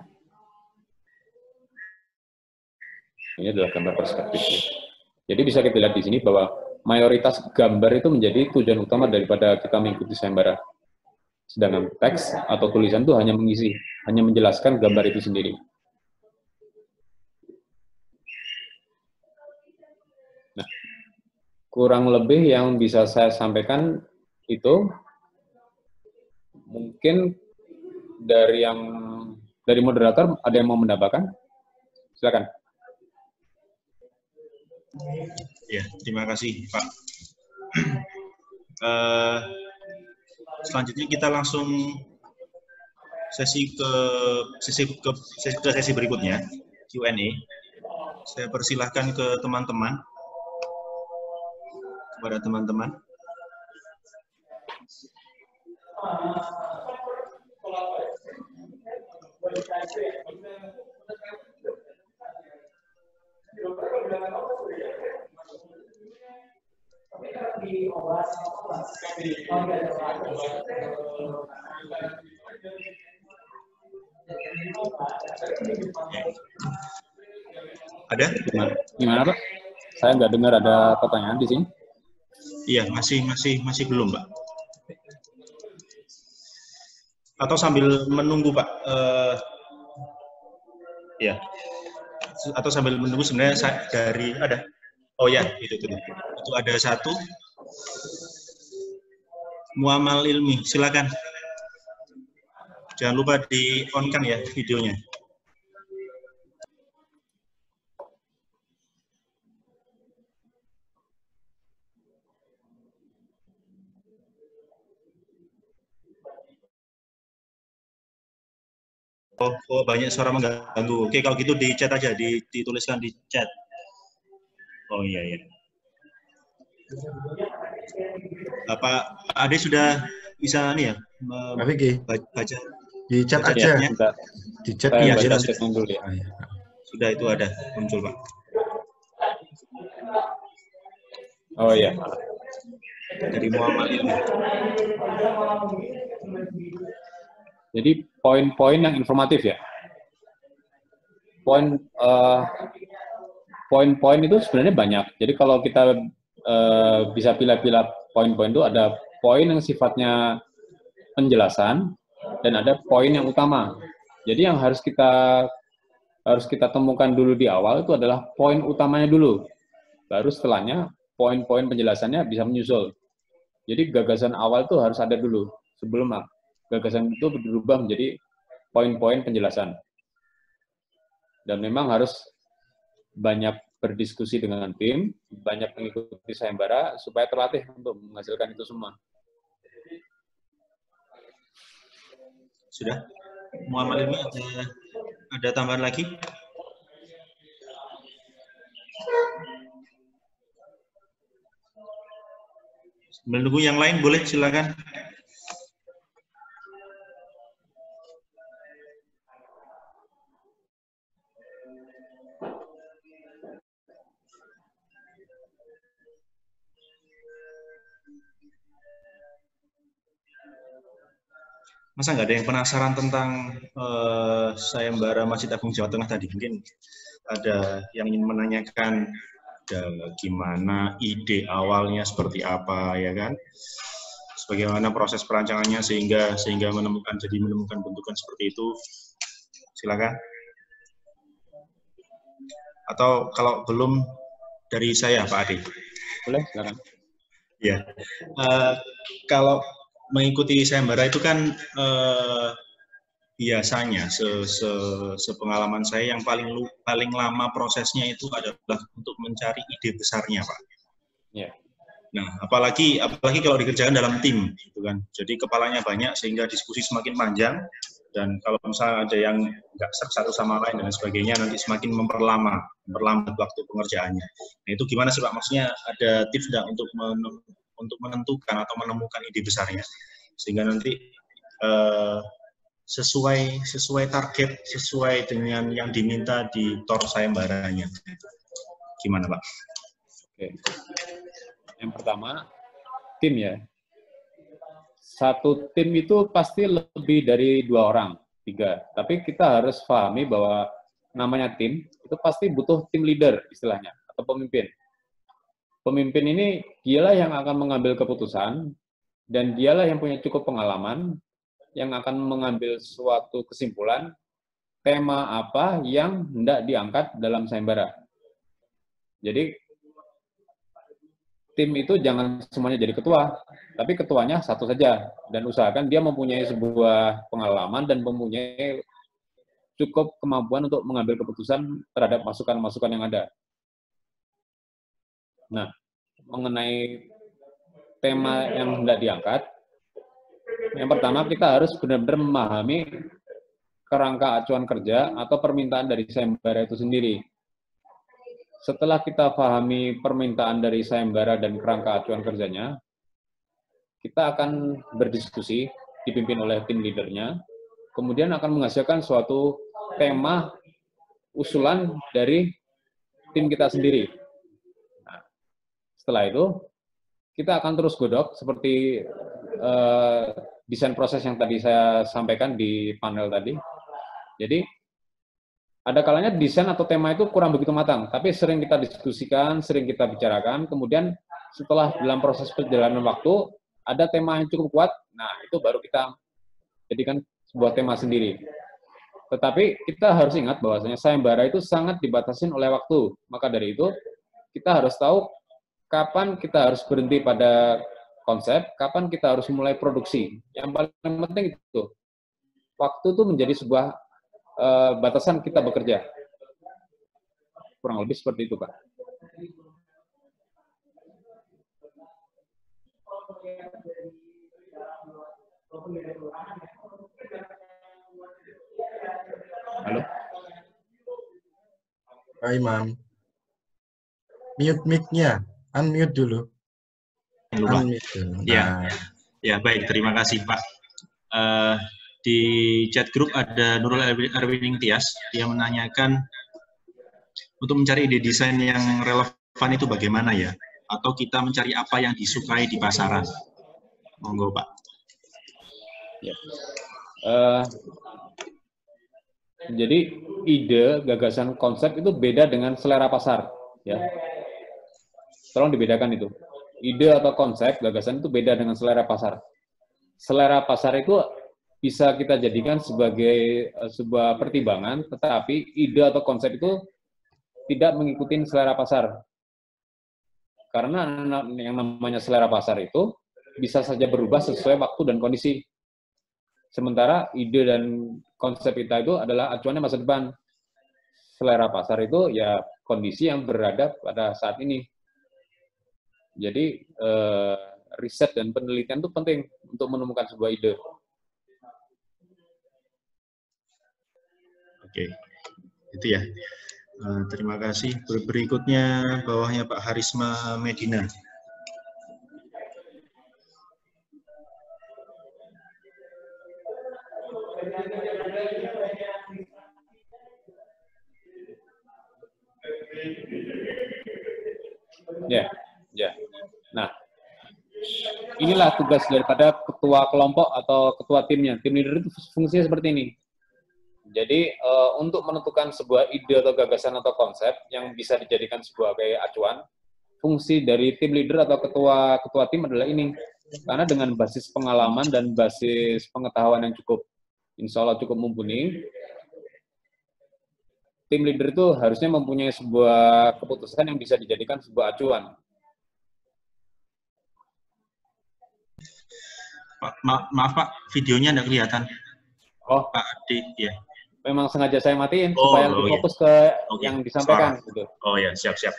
Ini adalah gambar perspektifnya. Jadi bisa kita lihat di sini bahwa mayoritas gambar itu menjadi tujuan utama daripada kita mengikuti sayembara. Sedangkan teks atau tulisan itu hanya mengisi, hanya menjelaskan gambar itu sendiri. Nah, kurang lebih yang bisa saya sampaikan itu mungkin dari moderator ada yang mau menambahkan? Silakan. Ya, terima kasih Pak. Selanjutnya kita langsung sesi berikutnya, Q&A. Saya persilahkan ke teman-teman, kepada teman-teman. Ada? Gimana Pak? Saya nggak dengar ada pertanyaan di sini. Iya, masih belum Pak. Atau sambil menunggu Pak. Ya. Atau sambil menunggu sebenarnya dari ada. Oh ya, itu ada satu. Muamal Ilmi, silakan. Jangan lupa di-on-kan ya videonya. Oh, banyak suara mengganggu. Oke, kalau gitu di chat aja, dituliskan di chat. Oh iya. Pak Ade sudah bisa nih ya? Baca. Di chat aja. Di chat ya. Sudah itu ada muncul Pak. Oh iya. Dari Muhammad Ilmi. Jadi poin-poin yang informatif ya. Poin-poin itu sebenarnya banyak. Jadi kalau kita bisa pilih-pilih poin-poin itu ada poin yang sifatnya penjelasan dan ada poin yang utama. Jadi yang harus kita temukan dulu di awal itu adalah poin utamanya dulu. Baru setelahnya poin-poin penjelasannya bisa menyusul. Jadi gagasan awal itu harus ada dulu sebelum gagasan itu berubah menjadi poin-poin penjelasan. Dan memang harus banyak berdiskusi dengan tim, banyak mengikuti sayembara supaya terlatih untuk menghasilkan itu semua. Sudah? Muhammad Ilmi ada tambahan lagi? Menunggu yang lain boleh, silakan. Masa nggak ada yang penasaran tentang sayembara Masjid Agung Jawa Tengah tadi? Mungkin ada yang ingin menanyakan gimana ide awalnya seperti apa, ya kan? Bagaimana proses perancangannya sehingga menemukan bentukan seperti itu. Silakan. Atau kalau belum dari saya, Pak Ade. Boleh, silakan. Ya, kalau mengikuti sayembara itu kan biasanya sepengalaman saya yang paling lama prosesnya itu adalah untuk mencari ide besarnya, Pak. Ya. Nah, apalagi kalau dikerjakan dalam tim, gitu kan. Jadi kepalanya banyak sehingga diskusi semakin panjang, dan kalau misalnya ada yang nggak satu sama lain dan sebagainya, nanti semakin memperlambat waktu pengerjaannya. Nah, itu gimana sih Pak? Maksudnya ada tips nggak untuk menentukan atau menemukan ide besarnya, sehingga nanti sesuai target, sesuai dengan yang diminta di tor sayembaranya. Gimana Pak? Oke. Yang pertama, tim ya. Satu tim itu pasti lebih dari 2 orang, 3. Tapi kita harus pahami bahwa namanya tim, itu pasti butuh tim leader istilahnya, atau pemimpin. Pemimpin ini dialah yang akan mengambil keputusan, dan dialah yang punya cukup pengalaman, yang akan mengambil suatu kesimpulan, tema apa yang hendak diangkat dalam sayembara. Jadi, tim itu jangan semuanya jadi ketua, tapi ketuanya satu saja, dan usahakan dia mempunyai sebuah pengalaman dan mempunyai cukup kemampuan untuk mengambil keputusan terhadap masukan-masukan yang ada. Nah, mengenai tema yang hendak diangkat, yang pertama kita harus benar-benar memahami kerangka acuan kerja atau permintaan dari sayembara itu sendiri. Setelah kita pahami permintaan dari sayembara dan kerangka acuan kerjanya, kita akan berdiskusi, dipimpin oleh tim leadernya, kemudian akan menghasilkan suatu tema usulan dari tim kita sendiri. Nah, setelah itu, kita akan terus godok seperti desain proses yang tadi saya sampaikan di panel tadi. Jadi, ada kalanya desain atau tema itu kurang begitu matang, tapi sering kita diskusikan, sering kita bicarakan, kemudian setelah dalam proses perjalanan waktu, ada tema yang cukup kuat, nah itu baru kita jadikan sebuah tema sendiri. Tetapi kita harus ingat bahwasanya sayembara itu sangat dibatasi oleh waktu, maka dari itu kita harus tahu kapan kita harus berhenti pada konsep, kapan kita harus mulai produksi. Yang paling penting itu, waktu itu menjadi sebuah batasan kita bekerja. Kurang lebih seperti itu, Pak. Halo? Pak Imam. Mute mic-nya. Unmute dulu. Lupa. Unmute dulu. Ya. Ya, baik. Terima kasih, Pak. Di chat grup ada Nurul Arwining Tias, dia menanyakan untuk mencari ide desain yang relevan itu bagaimana ya? Atau kita mencari apa yang disukai di pasaran? Monggo Pak. Ya. Jadi ide, gagasan, konsep itu beda dengan selera pasar. Ya. Tolong dibedakan itu. Ide atau konsep, gagasan itu beda dengan selera pasar. Selera pasar itu bisa kita jadikan sebagai sebuah pertimbangan, tetapi ide atau konsep itu tidak mengikuti selera pasar. Karena yang namanya selera pasar itu bisa saja berubah sesuai waktu dan kondisi. Sementara ide dan konsep kita itu adalah acuannya masa depan. Selera pasar itu ya kondisi yang berada pada saat ini. Jadi riset dan penelitian itu penting untuk menemukan sebuah ide. Oke, itu ya. Terima kasih. Berikutnya bawahnya Pak Harisma Medina. Ya. Nah, inilah tugas daripada ketua kelompok atau ketua timnya. Tim leader itu fungsinya seperti ini. Jadi untuk menentukan sebuah ide atau gagasan atau konsep yang bisa dijadikan sebuah kayak acuan, fungsi dari tim leader atau ketua tim adalah ini. Karena dengan basis pengalaman dan basis pengetahuan yang cukup, insya Allah cukup mumpuni, tim leader itu harusnya mempunyai sebuah keputusan yang bisa dijadikan sebuah acuan. Maaf Pak, videonya nggak kelihatan. Oh, Pak Adi, ya. Memang sengaja saya matiin Oh, supaya lebih iya. fokus ke Oke, yang disampaikan. suara. Gitu. Oh ya, siap-siap.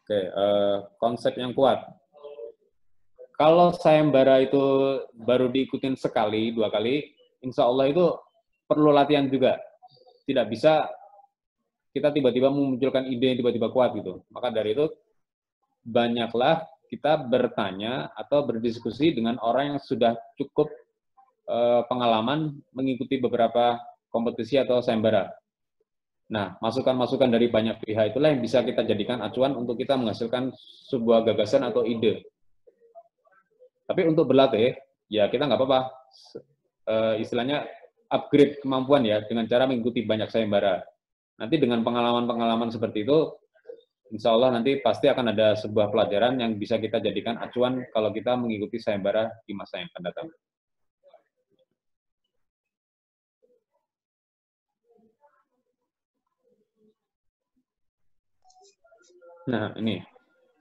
Oke, konsep yang kuat. Kalau sayembara itu baru diikutin sekali, 2 kali, insya Allah itu perlu latihan juga. Tidak bisa kita tiba-tiba memunculkan ide yang tiba-tiba kuat gitu. Maka dari itu, banyaklah kita bertanya atau berdiskusi dengan orang yang sudah cukup pengalaman mengikuti beberapa kompetisi atau sayembara. Nah, masukan-masukan dari banyak pihak itulah yang bisa kita jadikan acuan untuk kita menghasilkan sebuah gagasan atau ide. Tapi untuk berlatih, ya kita nggak apa-apa. Istilahnya upgrade kemampuan ya, dengan cara mengikuti banyak sayembara. Nanti dengan pengalaman-pengalaman seperti itu, insya Allah nanti pasti akan ada sebuah pelajaran yang bisa kita jadikan acuan kalau kita mengikuti sayembara di masa yang akan datang. Nah, ini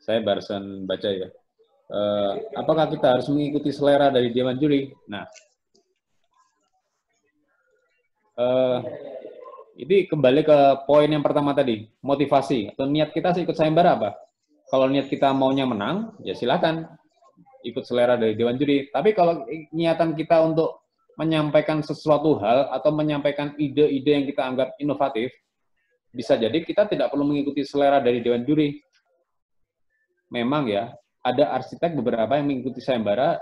saya barusan baca ya. Apakah kita harus mengikuti selera dari Dewan Juri? Nah, ini kembali ke poin yang pertama tadi, motivasi atau niat kita ikut sayembara apa? Kalau niat kita maunya menang, ya silakan ikut selera dari Dewan Juri. Tapi kalau niatan kita untuk menyampaikan sesuatu hal atau menyampaikan ide-ide yang kita anggap inovatif, bisa jadi kita tidak perlu mengikuti selera dari Dewan Juri. Memang ya, ada arsitek beberapa yang mengikuti sayembara,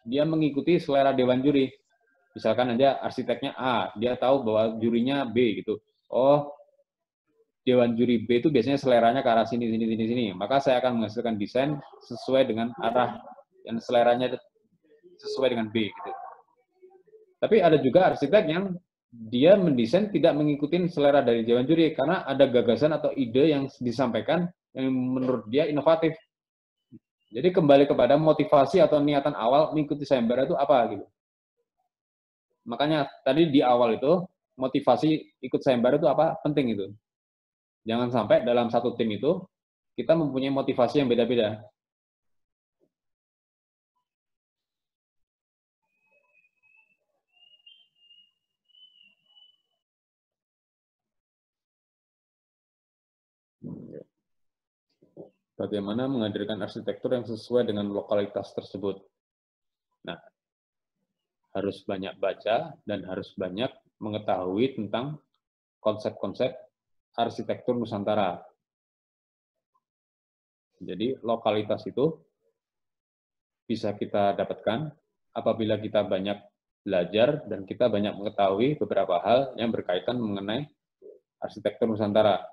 dia mengikuti selera Dewan Juri. Misalkan aja arsiteknya A, dia tahu bahwa jurinya B gitu. Oh, Dewan Juri B itu biasanya seleranya ke arah sini, sini, sini, sini. Maka saya akan menghasilkan desain sesuai dengan arah yang seleranya sesuai dengan B gitu. Tapi ada juga arsitek yang dia mendesain tidak mengikuti selera dari Dewan Juri karena ada gagasan atau ide yang disampaikan yang menurut dia inovatif. Jadi kembali kepada motivasi atau niatan awal mengikuti sayembara itu apa gitu. Makanya tadi di awal itu motivasi ikut sayembara itu apa? Penting itu. Jangan sampai dalam satu tim itu kita mempunyai motivasi yang beda-beda. Bagaimana menghadirkan arsitektur yang sesuai dengan lokalitas tersebut. Nah, harus banyak baca dan harus banyak mengetahui tentang konsep-konsep arsitektur Nusantara. Jadi, lokalitas itu bisa kita dapatkan apabila kita banyak belajar dan kita banyak mengetahui beberapa hal yang berkaitan mengenai arsitektur Nusantara.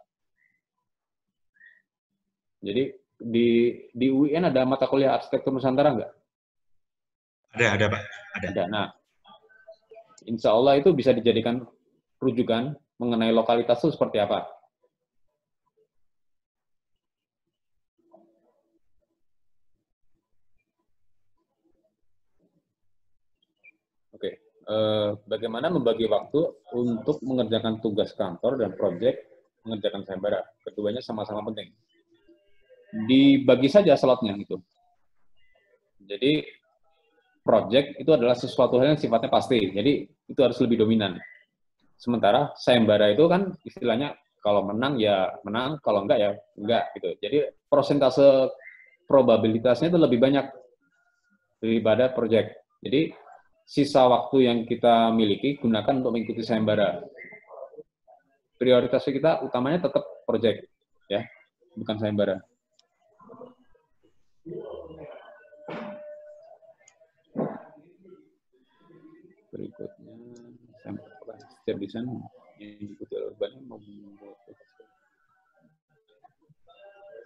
Jadi di UIN ada mata kuliah arsitektur Nusantara nggak? Ada Pak. Ada. Nah, insya Allah itu bisa dijadikan rujukan mengenai lokalitas itu seperti apa. Oke, bagaimana membagi waktu untuk mengerjakan tugas kantor dan proyek mengerjakan sayembara? Keduanya sama-sama penting. Dibagi saja slotnya gitu. Jadi project itu adalah sesuatu hal yang sifatnya pasti. Jadi itu harus lebih dominan. Sementara sayembara itu kan istilahnya kalau menang ya menang, kalau enggak ya enggak gitu. Jadi persentase probabilitasnya itu lebih banyak daripada project. Jadi sisa waktu yang kita miliki gunakan untuk mengikuti sayembara. Prioritasnya kita utamanya tetap project ya, bukan sayembara. Berikutnya, setiap desain yang diikuti oleh banyak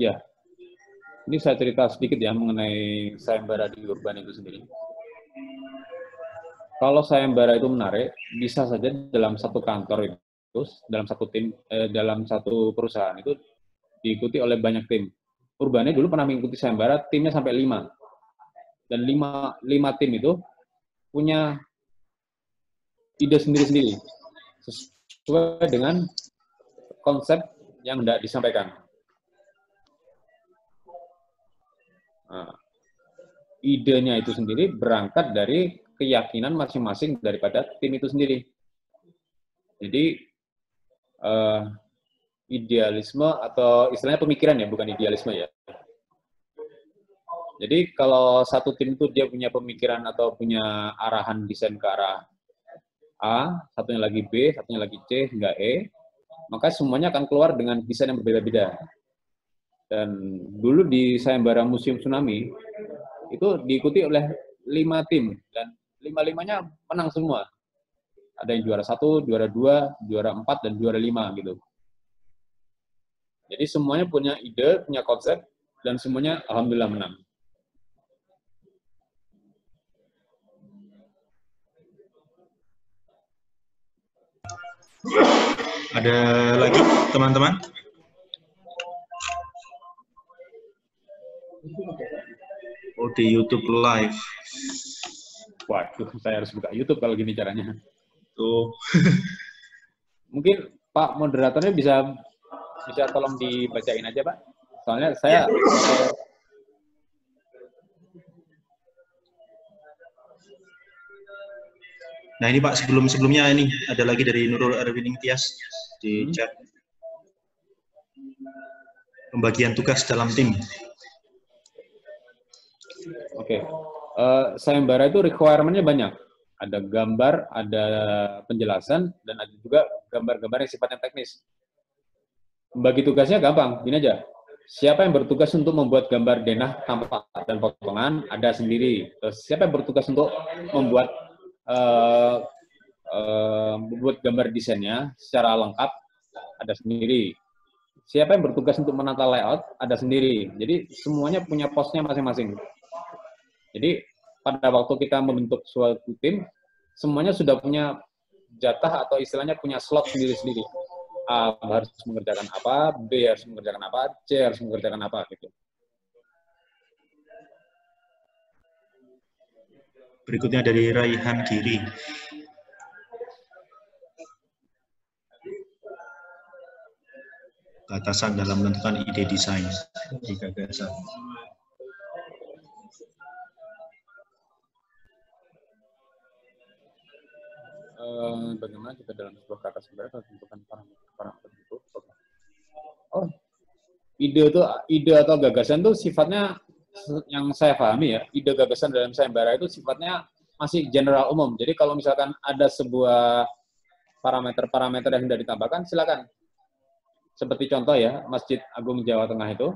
ya. Ini saya cerita sedikit ya mengenai sayembara di Urban itu sendiri. Kalau sayembara itu menarik, bisa saja dalam satu kantor itu, dalam satu tim, dalam satu perusahaan itu diikuti oleh banyak tim. Urbane dulu pernah mengikuti sayembara, timnya sampai 5. Dan 5 tim itu punya ide sendiri-sendiri sesuai dengan konsep yang hendak disampaikan. Nah, idenya itu sendiri berangkat dari keyakinan masing-masing daripada tim itu sendiri. Jadi idealisme atau istilahnya pemikiran ya, bukan idealisme ya. Jadi kalau satu tim itu dia punya pemikiran atau punya arahan desain ke arah A, satunya lagi B, satunya lagi C, hingga E, maka semuanya akan keluar dengan desain yang berbeda-beda. Dan dulu di Sayembara Museum Tsunami, itu diikuti oleh 5 tim, dan 5-5-nya menang semua. Ada yang juara 1, juara 2, juara 4, dan juara 5 gitu. Jadi semuanya punya ide, punya konsep, dan semuanya alhamdulillah menang. Ada lagi teman-teman? Oh, di YouTube Live. Waduh, saya harus buka YouTube kalau gini caranya. Tuh. Mungkin Pak moderatornya bisa tolong dibacain aja, Pak. Soalnya saya Nah ini Pak, sebelumnya ini ada lagi dari Nurul Arwin Tias di chat. Pembagian tugas dalam tim. Oke. Sayembara itu requirement-nya banyak. Ada gambar, ada penjelasan, dan ada juga gambar-gambar yang sifatnya teknis. Bagi tugasnya gampang, gini aja. Siapa yang bertugas untuk membuat gambar denah tampak dan potongan, ada sendiri. Terus siapa yang bertugas untuk membuat gambar desainnya secara lengkap, ada sendiri. Siapa yang bertugas untuk menata layout, ada sendiri. Jadi semuanya punya posnya masing-masing. Jadi pada waktu kita membentuk suatu tim, semuanya sudah punya jatah atau istilahnya punya slot sendiri-sendiri. A harus mengerjakan apa, B harus mengerjakan apa, C harus mengerjakan apa, gitu. Berikutnya dari Raihan Giri. Batasan dalam menentukan ide desain di gagasan. Bagaimana kita dalam sebuah kata sebenarnya menentukan parameter itu? Oh, ide atau gagasan itu sifatnya yang saya pahami ya, ide gagasan dalam sayembara itu sifatnya masih general umum. Jadi kalau misalkan ada sebuah parameter-parameter yang sudah ditambahkan, silakan. Seperti contoh ya, Masjid Agung Jawa Tengah itu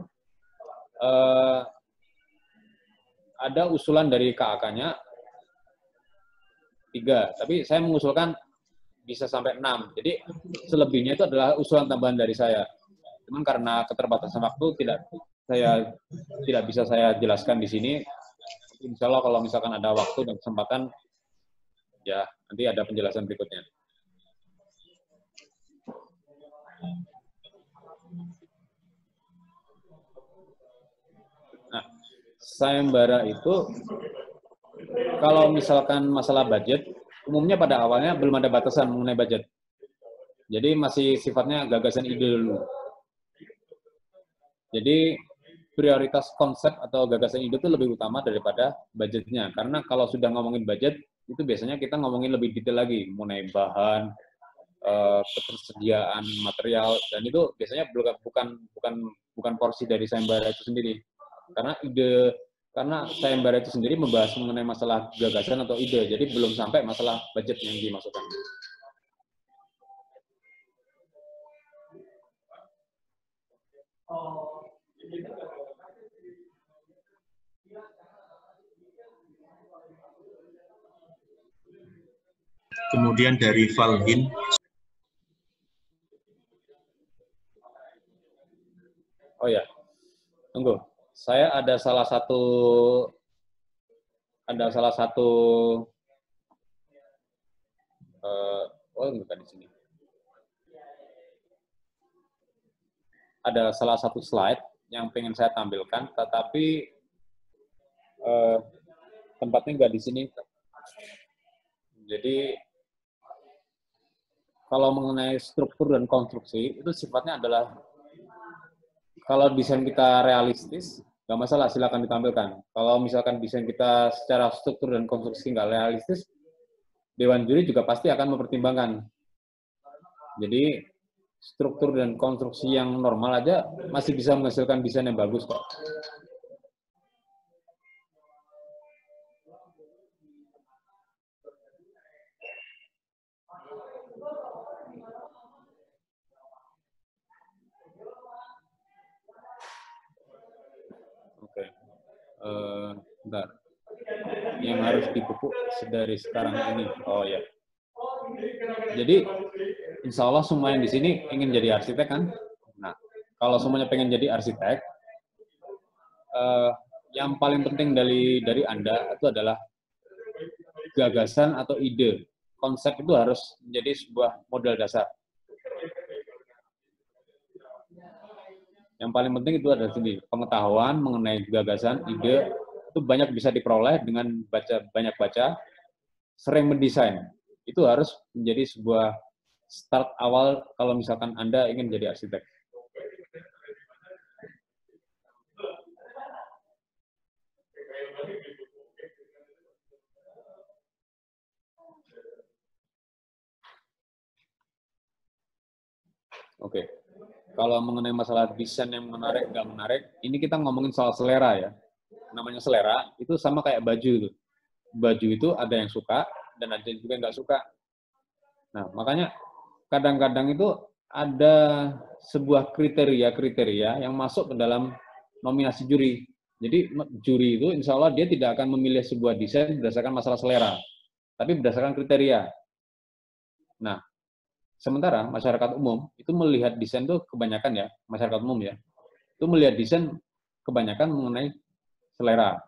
ada usulan dari KAK-nya 3, tapi saya mengusulkan bisa sampai 6. Jadi selebihnya itu adalah usulan tambahan dari saya. Cuman karena keterbatasan waktu tidak bisa saya jelaskan di sini. Insya Allah kalau misalkan ada waktu dan kesempatan, ya nanti ada penjelasan berikutnya. Nah, sayembara itu kalau misalkan masalah budget, umumnya pada awalnya belum ada batasan mengenai budget. Jadi masih sifatnya gagasan ide dulu. Jadi prioritas konsep atau gagasan ide itu lebih utama daripada budgetnya. Karena kalau sudah ngomongin budget, itu biasanya kita ngomongin lebih detail lagi, mengenai bahan, ketersediaan material, dan itu biasanya bukan porsi dari sayembara itu sendiri. Karena sayembara itu sendiri membahas mengenai masalah gagasan atau ide, jadi belum sampai masalah budget yang dimasukkan. Kemudian dari Valhin. Oh ya, tunggu. Saya ada salah satu oh bukan di sini. Ada salah satu slide yang pengen saya tampilkan, tetapi tempatnya nggak di sini. Jadi kalau mengenai struktur dan konstruksi, itu sifatnya adalah kalau desain kita realistis, nggak masalah, silakan ditampilkan. Kalau misalkan desain kita secara struktur dan konstruksi nggak realistis, Dewan Juri juga pasti akan mempertimbangkan. Jadi, struktur dan konstruksi yang normal aja masih bisa menghasilkan desain yang bagus kok. Oke. Bentar. Yang harus dipupuk dari sekarang ini. Oh ya. Jadi, insya Allah semua yang di sini ingin jadi arsitek kan? Nah, kalau semuanya pengen jadi arsitek, yang paling penting dari Anda itu adalah gagasan atau ide. Konsep itu harus menjadi sebuah modal dasar. Yang paling penting itu adalah sendiri pengetahuan mengenai gagasan, ide itu banyak bisa diperoleh dengan banyak baca, sering mendesain. Itu harus menjadi sebuah start awal kalau misalkan Anda ingin jadi arsitek. Oke. Kalau mengenai masalah desain yang menarik, nggak menarik, ini kita ngomongin soal selera ya. Namanya selera, itu sama kayak baju itu. Baju itu ada yang suka, dan ada yang juga nggak suka. Nah, makanya kadang-kadang itu ada sebuah kriteria-kriteria yang masuk ke dalam nominasi juri. Jadi, juri itu insya Allah dia tidak akan memilih sebuah desain berdasarkan masalah selera, tapi berdasarkan kriteria. Nah, sementara masyarakat umum itu melihat desain itu kebanyakan ya, masyarakat umum ya, itu melihat desain kebanyakan mengenai selera.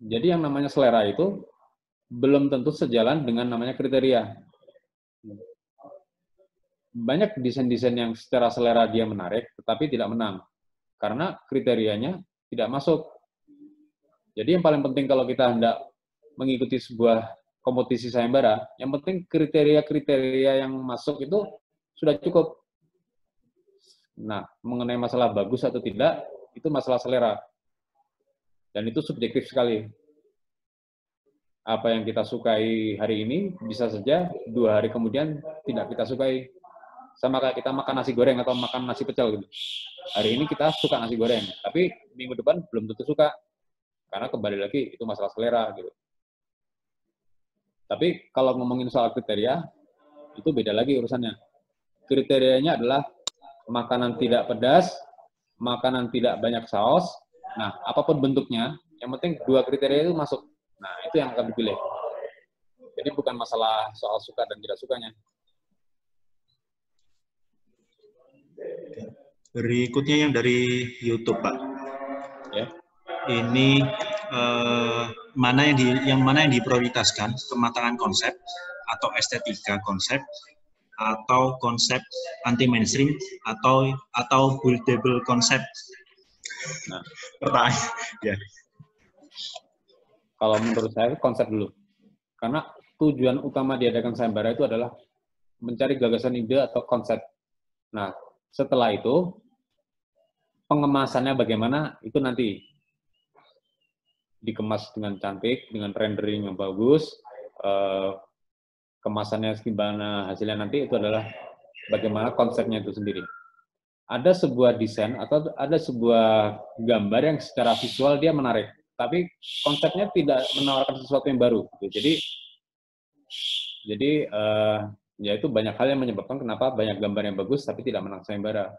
Jadi yang namanya selera itu belum tentu sejalan dengan namanya kriteria. Banyak desain-desain yang secara selera dia menarik, tetapi tidak menang. Karena kriterianya tidak masuk. Jadi yang paling penting kalau kita hendak mengikuti sebuah kompetisi sayembara, yang penting kriteria-kriteria yang masuk itu sudah cukup. Nah, mengenai masalah bagus atau tidak, itu masalah selera. Dan itu subjektif sekali. Apa yang kita sukai hari ini, bisa saja 2 hari kemudian tidak kita sukai. Sama kayak kita makan nasi goreng atau makan nasi pecel gitu. Hari ini kita suka nasi goreng, tapi minggu depan belum tentu suka. Karena kembali lagi, itu masalah selera gitu. Tapi kalau ngomongin soal kriteria, itu beda lagi urusannya. Kriterianya adalah makanan tidak pedas, makanan tidak banyak saus. Nah, apapun bentuknya, yang penting 2 kriteria itu masuk. Nah, itu yang akan dipilih. Jadi bukan masalah soal suka dan tidak sukanya. Berikutnya yang dari YouTube, Pak. Ya. Ini mana yang diprioritaskan, kematangan konsep atau estetika konsep atau konsep anti mainstream atau buildable konsep. Nah, pertanyaan ya. Kalau menurut saya konsep dulu. Karena tujuan utama diadakan sayembara itu adalah mencari gagasan ide atau konsep. Nah, setelah itu pengemasannya bagaimana itu nanti dikemas dengan cantik, dengan rendering yang bagus, kemasannya gimana hasilnya nanti itu adalah bagaimana konsepnya itu sendiri. Ada sebuah desain atau ada sebuah gambar yang secara visual dia menarik, tapi konsepnya tidak menawarkan sesuatu yang baru. Jadi ya itu banyak hal yang menyebabkan kenapa banyak gambar yang bagus tapi tidak menang sayembara.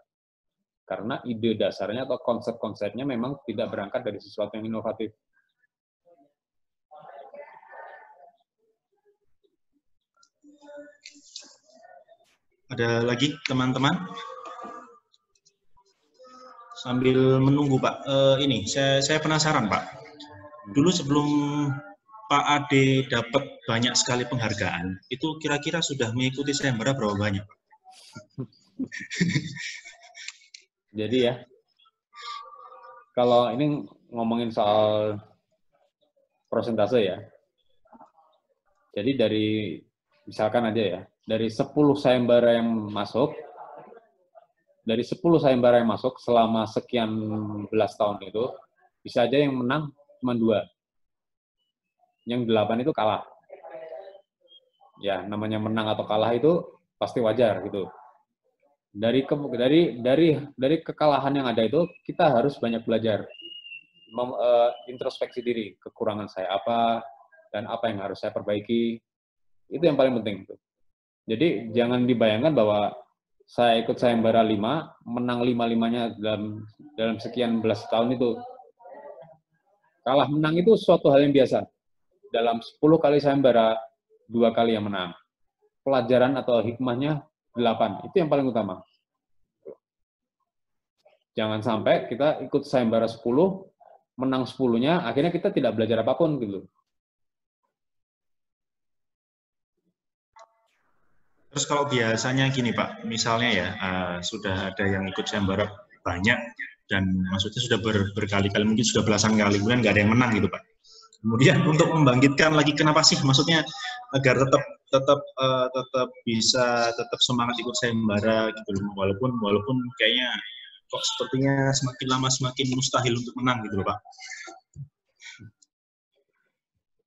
Karena ide dasarnya atau konsep-konsepnya memang tidak berangkat dari sesuatu yang inovatif. Ada lagi teman-teman? Sambil menunggu Pak, ini saya penasaran Pak. Dulu sebelum Pak Ade dapat banyak sekali penghargaan, itu kira-kira sudah mengikuti sayembara berapa banyak Pak? Jadi ya, kalau ini ngomongin soal persentase ya, jadi dari misalkan aja ya, dari 10 sayembara yang masuk, selama sekian belas tahun itu, bisa aja yang menang cuma 2. Yang 8 itu kalah. Ya, namanya menang atau kalah itu pasti wajar gitu. Dari kekalahan yang ada itu, kita harus banyak belajar. Introspeksi diri, kekurangan saya apa, dan apa yang harus saya perbaiki. Itu yang paling penting. Jadi jangan dibayangkan bahwa saya ikut sayembara 5, menang 5-5-nya dalam sekian belas tahun itu. Kalah menang itu suatu hal yang biasa. Dalam 10 kali sayembara, 2 kali yang menang. Pelajaran atau hikmahnya 8. Itu yang paling utama. Jangan sampai kita ikut sayembara 10, menang 10-nya, akhirnya kita tidak belajar apapun gitu. Terus kalau biasanya gini Pak, misalnya ya sudah ada yang ikut sayembara banyak dan maksudnya sudah berkali-kali, mungkin sudah belasan kali, kemudian nggak ada yang menang gitu Pak. Kemudian untuk membangkitkan lagi, kenapa sih maksudnya agar tetap bisa tetap semangat ikut sayembara gitu, walaupun kayaknya kok sepertinya semakin lama semakin mustahil untuk menang gitu loh Pak.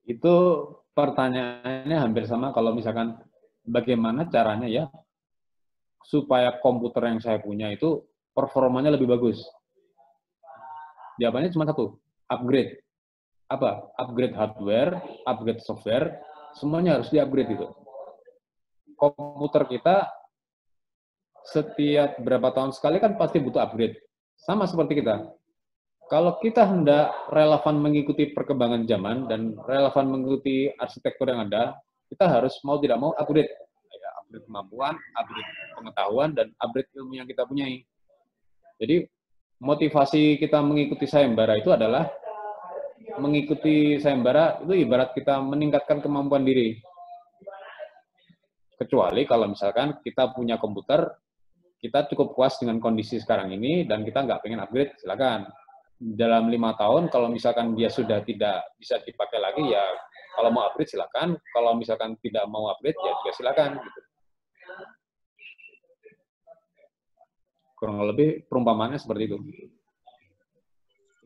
Itu pertanyaannya hampir sama kalau misalkan bagaimana caranya ya supaya komputer yang saya punya itu performanya lebih bagus. Jawabannya cuma satu, upgrade. Apa? Upgrade hardware, upgrade software, semuanya harus di-upgrade itu. Komputer kita setiap berapa tahun sekali kan pasti butuh upgrade. Sama seperti kita. Kalau kita hendak relevan mengikuti perkembangan zaman dan relevan mengikuti arsitektur yang ada, kita harus mau tidak mau upgrade. Ya, upgrade kemampuan, upgrade pengetahuan, dan upgrade ilmu yang kita punyai. Jadi, motivasi kita mengikuti sayembara itu adalah mengikuti sayembara itu ibarat kita meningkatkan kemampuan diri. Kecuali kalau misalkan kita punya komputer, kita cukup puas dengan kondisi sekarang ini, dan kita nggak pengen upgrade, silakan. Dalam 5 tahun, kalau misalkan dia sudah tidak bisa dipakai lagi, ya kalau mau upgrade silakan. Kalau misalkan tidak mau upgrade, ya juga silakan. Gitu. Kurang lebih perumpamaannya seperti itu.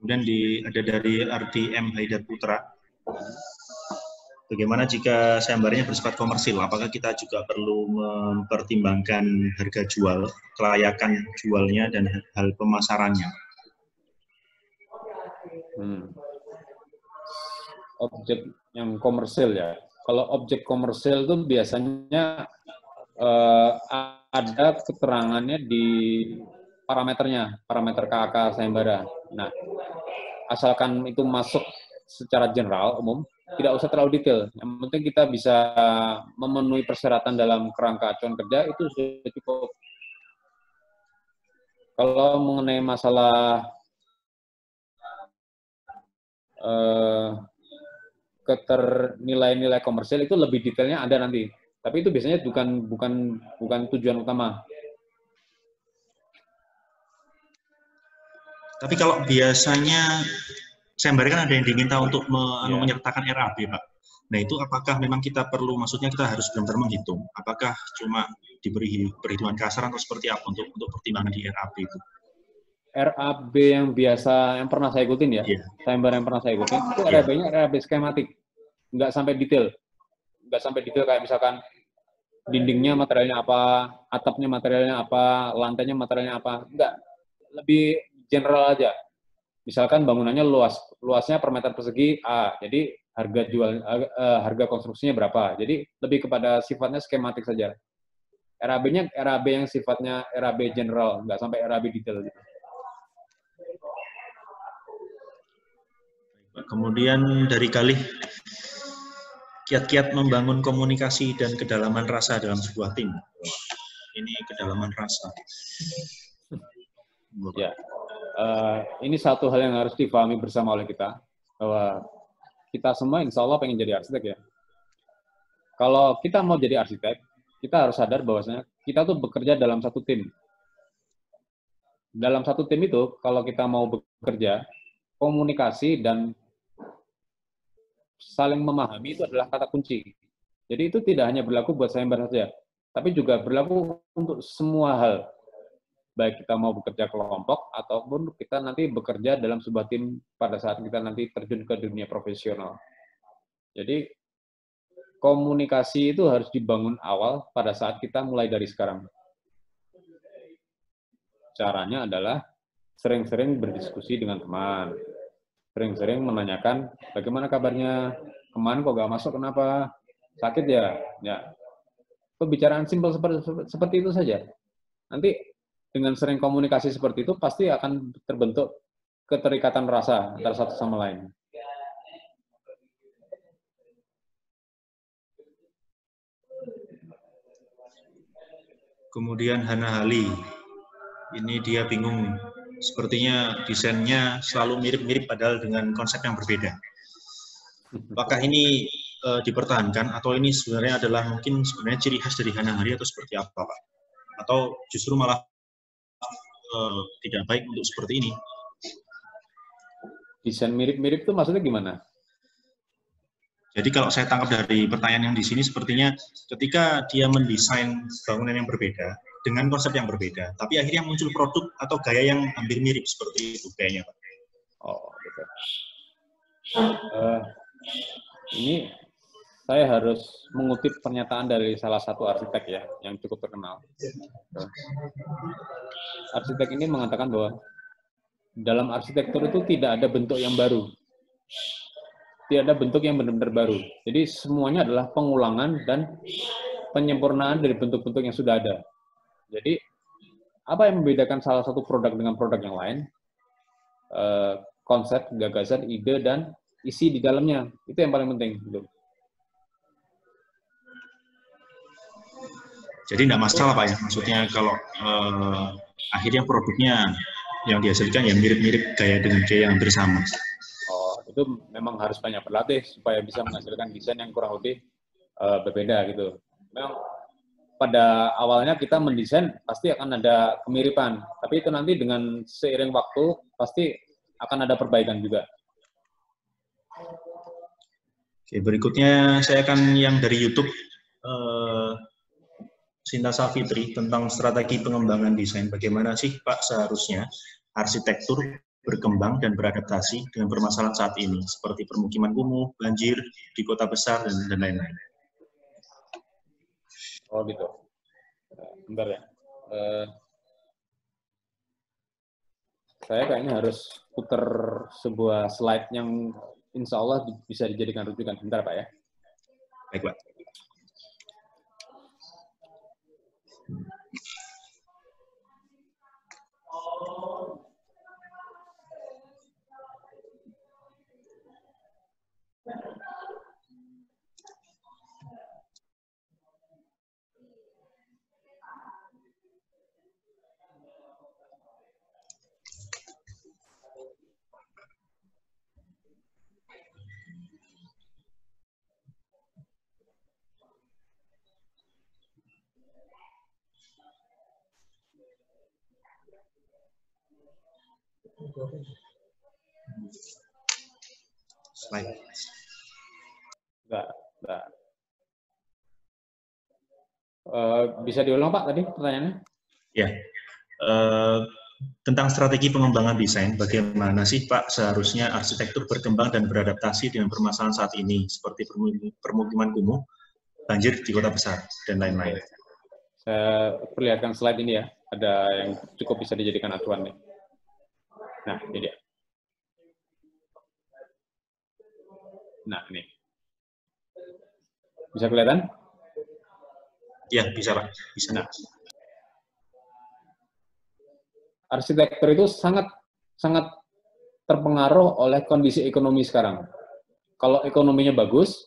Kemudian ada dari RDM Haidar Putra. Bagaimana jika sayembaranya bersifat komersil? Apakah kita juga perlu mempertimbangkan harga jual, kelayakan jualnya, dan hal pemasarannya? Objek yang komersil ya. Kalau objek komersil itu biasanya ada keterangannya di parameternya, parameter KAK sayembara. Nah, asalkan itu masuk secara general, umum, tidak usah terlalu detail. Yang penting kita bisa memenuhi persyaratan dalam kerangka acuan kerja, itu sudah cukup. Kalau mengenai masalah nilai-nilai komersial itu lebih detailnya ada nanti. Tapi itu biasanya bukan tujuan utama. Tapi kalau biasanya sayembara kan ada yang diminta untuk menyertakan RAB, Pak. Nah itu apakah memang kita perlu, maksudnya kita harus benar-benar menghitung? Apakah cuma diberi perhitungan kasar atau seperti apa untuk pertimbangan di RAB itu? RAB yang biasa, yang pernah saya ikutin ya, sayembara yang pernah saya ikutin, itu RAB-nya RAB skematik, nggak sampai detail. Nggak sampai detail kayak misalkan dindingnya materialnya apa, atapnya materialnya apa, lantainya materialnya apa, nggak. Lebih general aja. Misalkan bangunannya luasnya per meter persegi A, jadi harga konstruksinya berapa. Jadi lebih kepada sifatnya skematik saja. RAB-nya RAB yang sifatnya RAB general, nggak sampai RAB detail gitu. Kemudian dari Galih, kiat-kiat membangun komunikasi dan kedalaman rasa dalam sebuah tim. Ini kedalaman rasa. Ya, ini satu hal yang harus dipahami bersama oleh kita, bahwa kita semua insya Allah pengen jadi arsitek ya. Kalau kita mau jadi arsitek, kita harus sadar bahwasanya kita tuh bekerja dalam satu tim. Dalam satu tim itu, kalau kita mau bekerja, komunikasi dan saling memahami itu adalah kata kunci. Jadi itu tidak hanya berlaku buat sayembara saja. Tapi juga berlaku untuk semua hal. Baik kita mau bekerja kelompok, ataupun kita nanti bekerja dalam sebuah tim pada saat kita nanti terjun ke dunia profesional. Jadi, komunikasi itu harus dibangun awal pada saat kita mulai dari sekarang. Caranya adalah sering-sering berdiskusi dengan teman. Sering-sering menanyakan, bagaimana kabarnya? Kemarin kok nggak masuk, kenapa? Sakit ya? Ya. Pembicaraan simpel seperti itu saja. Nanti dengan sering komunikasi seperti itu, pasti akan terbentuk keterikatan rasa antara satu sama lain. Kemudian Hana Hali, ini dia bingung. Sepertinya desainnya selalu mirip-mirip padahal dengan konsep yang berbeda. Apakah ini dipertahankan atau ini sebenarnya adalah mungkin sebenarnya ciri khas dari Hana Hali atau seperti apa, Pak? Atau justru malah tidak baik untuk seperti ini? Desain mirip-mirip itu maksudnya gimana? Jadi kalau saya tangkap dari pertanyaan yang di sini, sepertinya ketika dia mendesain bangunan yang berbeda, dengan konsep yang berbeda, tapi akhirnya muncul produk atau gaya yang hampir mirip seperti itu kayaknya, Pak. Oh, betul. Ini saya harus mengutip pernyataan dari salah satu arsitek ya, yang cukup terkenal. Arsitek ini mengatakan bahwa dalam arsitektur itu tidak ada bentuk yang baru. Tidak ada bentuk yang benar-benar baru. Jadi semuanya adalah pengulangan dan penyempurnaan dari bentuk-bentuk yang sudah ada. Jadi apa yang membedakan salah satu produk dengan produk yang lain? Konsep, gagasan, ide, dan isi di dalamnya. Itu yang paling penting. Jadi tidak masalah, Pak ya? Maksudnya kalau akhirnya produknya yang dihasilkan ya mirip-mirip gaya dengan gaya yang hampir sama. Oh, itu memang harus banyak berlatih supaya bisa menghasilkan desain yang kurang lebih berbeda gitu. Memang pada awalnya kita mendesain pasti akan ada kemiripan, tapi itu nanti dengan seiring waktu pasti akan ada perbaikan juga. Oke, berikutnya saya akan yang dari YouTube Sinta Safitri tentang strategi pengembangan desain. Bagaimana sih Pak seharusnya arsitektur berkembang dan beradaptasi dengan permasalahan saat ini, seperti permukiman kumuh, banjir di kota besar, dan lain-lain. Oh gitu. Bentar ya. Saya kayaknya harus putar sebuah slide yang insya Allah bisa dijadikan rujukan. Bentar Pak ya. Baik Pak. Slide. Enggak. Bisa diulang Pak tadi pertanyaannya? Ya, tentang strategi pengembangan desain, bagaimana sih Pak seharusnya arsitektur berkembang dan beradaptasi dengan permasalahan saat ini, seperti permukiman kumuh, banjir di kota besar, dan lain-lain. Saya perlihatkan slide ini ya, ada yang cukup bisa dijadikan acuan nih. Nah, ini dia. Nah, ini. Bisa kelihatan? Ya, bisa Pak. Bisa. Nah, arsitektur itu sangat terpengaruh oleh kondisi ekonomi sekarang. Kalau ekonominya bagus,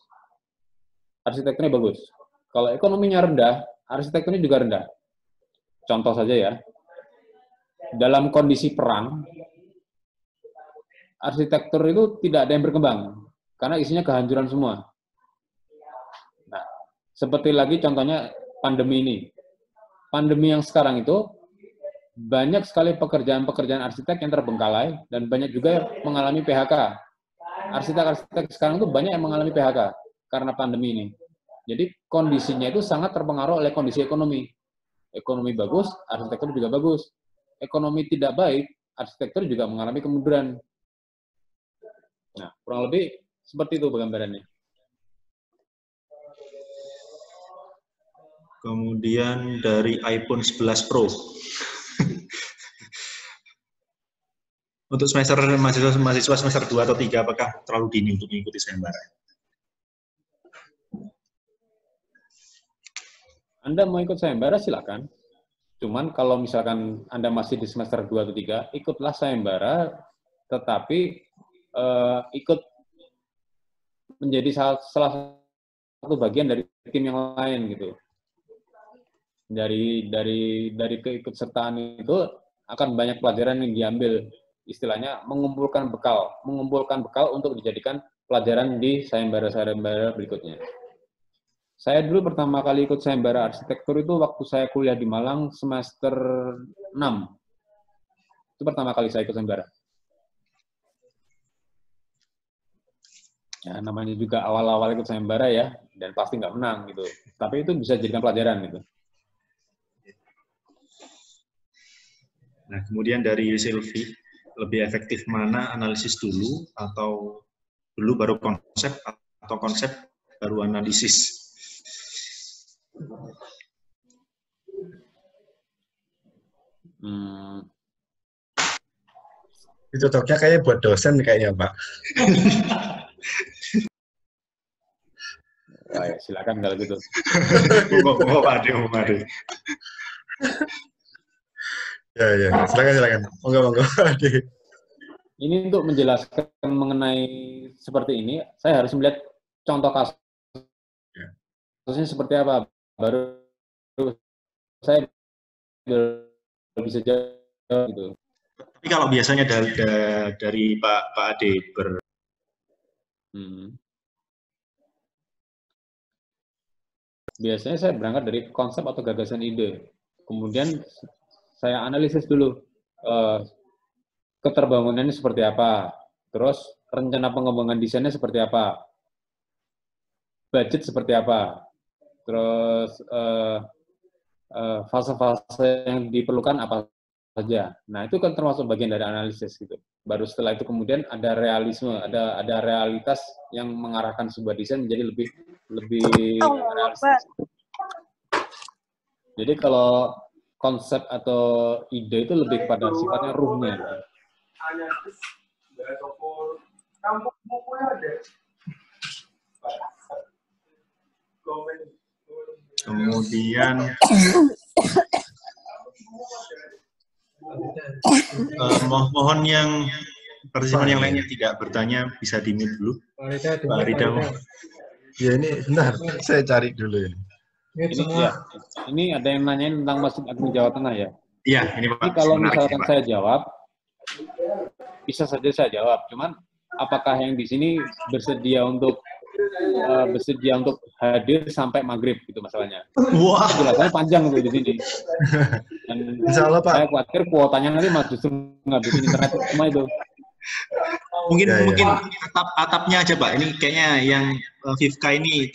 arsitekturnya bagus. Kalau ekonominya rendah, arsitekturnya juga rendah. Contoh saja ya, dalam kondisi perang, arsitektur itu tidak ada yang berkembang, karena isinya kehancuran semua. Nah, seperti lagi contohnya pandemi ini. Pandemi yang sekarang itu, banyak sekali pekerjaan-pekerjaan arsitek yang terbengkalai, dan banyak juga mengalami PHK. Arsitek-arsitek sekarang itu banyak yang mengalami PHK karena pandemi ini. Jadi kondisinya itu sangat terpengaruh oleh kondisi ekonomi. Ekonomi bagus, arsitektur juga bagus. Ekonomi tidak baik, arsitektur juga mengalami kemunduran. Nah, kurang lebih seperti itu gambarannya. Kemudian dari iPhone 11 Pro. Untuk mahasiswa semester 2 atau 3, apakah terlalu dini untuk mengikuti sayembara? Anda mau ikut sayembara, silakan. Cuman kalau misalkan Anda masih di semester 2 atau 3, ikutlah sayembara, tetapi ikut menjadi salah satu bagian dari tim yang lain gitu. Dari keikutsertaan itu akan banyak pelajaran yang diambil, istilahnya mengumpulkan bekal untuk dijadikan pelajaran di sayembara-sayembara berikutnya. Saya dulu pertama kali ikut sayembara arsitektur itu waktu saya kuliah di Malang semester 6. Itu pertama kali saya ikut sayembara. Ya, namanya juga awal-awal ikut sayembara ya, dan pasti nggak menang gitu. Tapi itu bisa jadikan pelajaran gitu. Nah, kemudian dari Sylvie, lebih efektif mana analisis dulu atau dulu baru konsep atau konsep baru analisis? Itu cocoknya kayak buat dosen kayaknya, Pak. Wah, ya, silakan kalau gitu. Mau Pak Ade. Ya, silakan. Monggo, Ade. Ini untuk menjelaskan mengenai seperti ini, saya harus melihat contoh kasusnya seperti apa. Baru saya bisa jawab gitu. Tapi kalau biasanya dari Pak Ade Biasanya saya berangkat dari konsep atau gagasan ide. Kemudian saya analisis dulu keterbangunannya seperti apa, terus rencana pengembangan desainnya seperti apa, budget seperti apa, terus fase-fase yang diperlukan apa saja. Nah, itu kan termasuk bagian dari analisis gitu. Baru setelah itu kemudian ada realisme, ada realitas yang mengarahkan sebuah desain menjadi lebih realistis. Jadi kalau konsep atau ide itu lebih pada sifatnya ruhnya. Kemudian mohon yang partisipan yang lainnya tidak bertanya bisa di-mute dulu. Pak Rida. Ya ini bentar, saya cari dulu ya. Ini ada yang nanyain tentang Masjid Agung Jawa Tengah ya? Iya, ini Pak. Ini kalau misalkan saya jawab, bisa saja saya jawab. Cuman apakah yang di sini bersedia untuk hadir sampai maghrib gitu masalahnya? Wah. Penjelasannya panjang tuh di sini. Dan Insya Allah, Pak. Saya khawatir kuotanya nanti mas justru ngabisin internet semua itu. Mungkin atapnya aja Pak. Ini kayaknya yang Vivka ini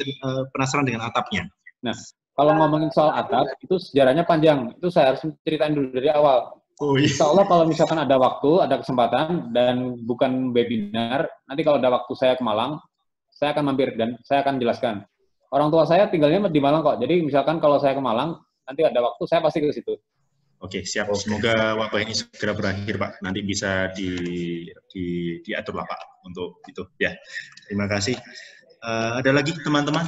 penasaran dengan atapnya. Nah, kalau ngomongin soal atap, itu sejarahnya panjang. Itu saya harus ceritain dulu dari awal. Insya Allah kalau misalkan ada waktu, ada kesempatan, dan bukan webinar, nanti kalau ada waktu saya ke Malang, saya akan mampir dan saya akan jelaskan. Orang tua saya tinggalnya di Malang kok. Jadi misalkan kalau saya ke Malang, nanti ada waktu, saya pasti ke situ. Oke, siap. Semoga wabah ini segera berakhir, Pak. Nanti bisa diatur lah, Pak, untuk itu. Ya, terima kasih. Ada lagi, teman-teman?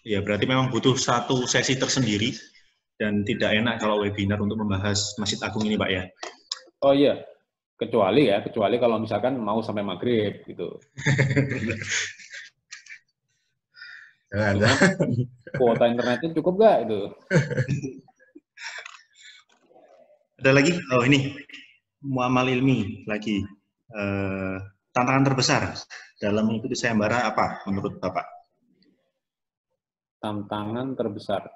Ya, berarti memang butuh satu sesi tersendiri dan tidak enak kalau webinar untuk membahas Masjid Agung ini, Pak, ya? Oh iya, kecuali kalau misalkan mau sampai maghrib gitu. Cuma kuota internetnya cukup nggak itu? Ada lagi? Oh ini, muamal ilmi lagi. Tantangan terbesar dalam mengikuti sayembara apa menurut Bapak? Tantangan terbesar.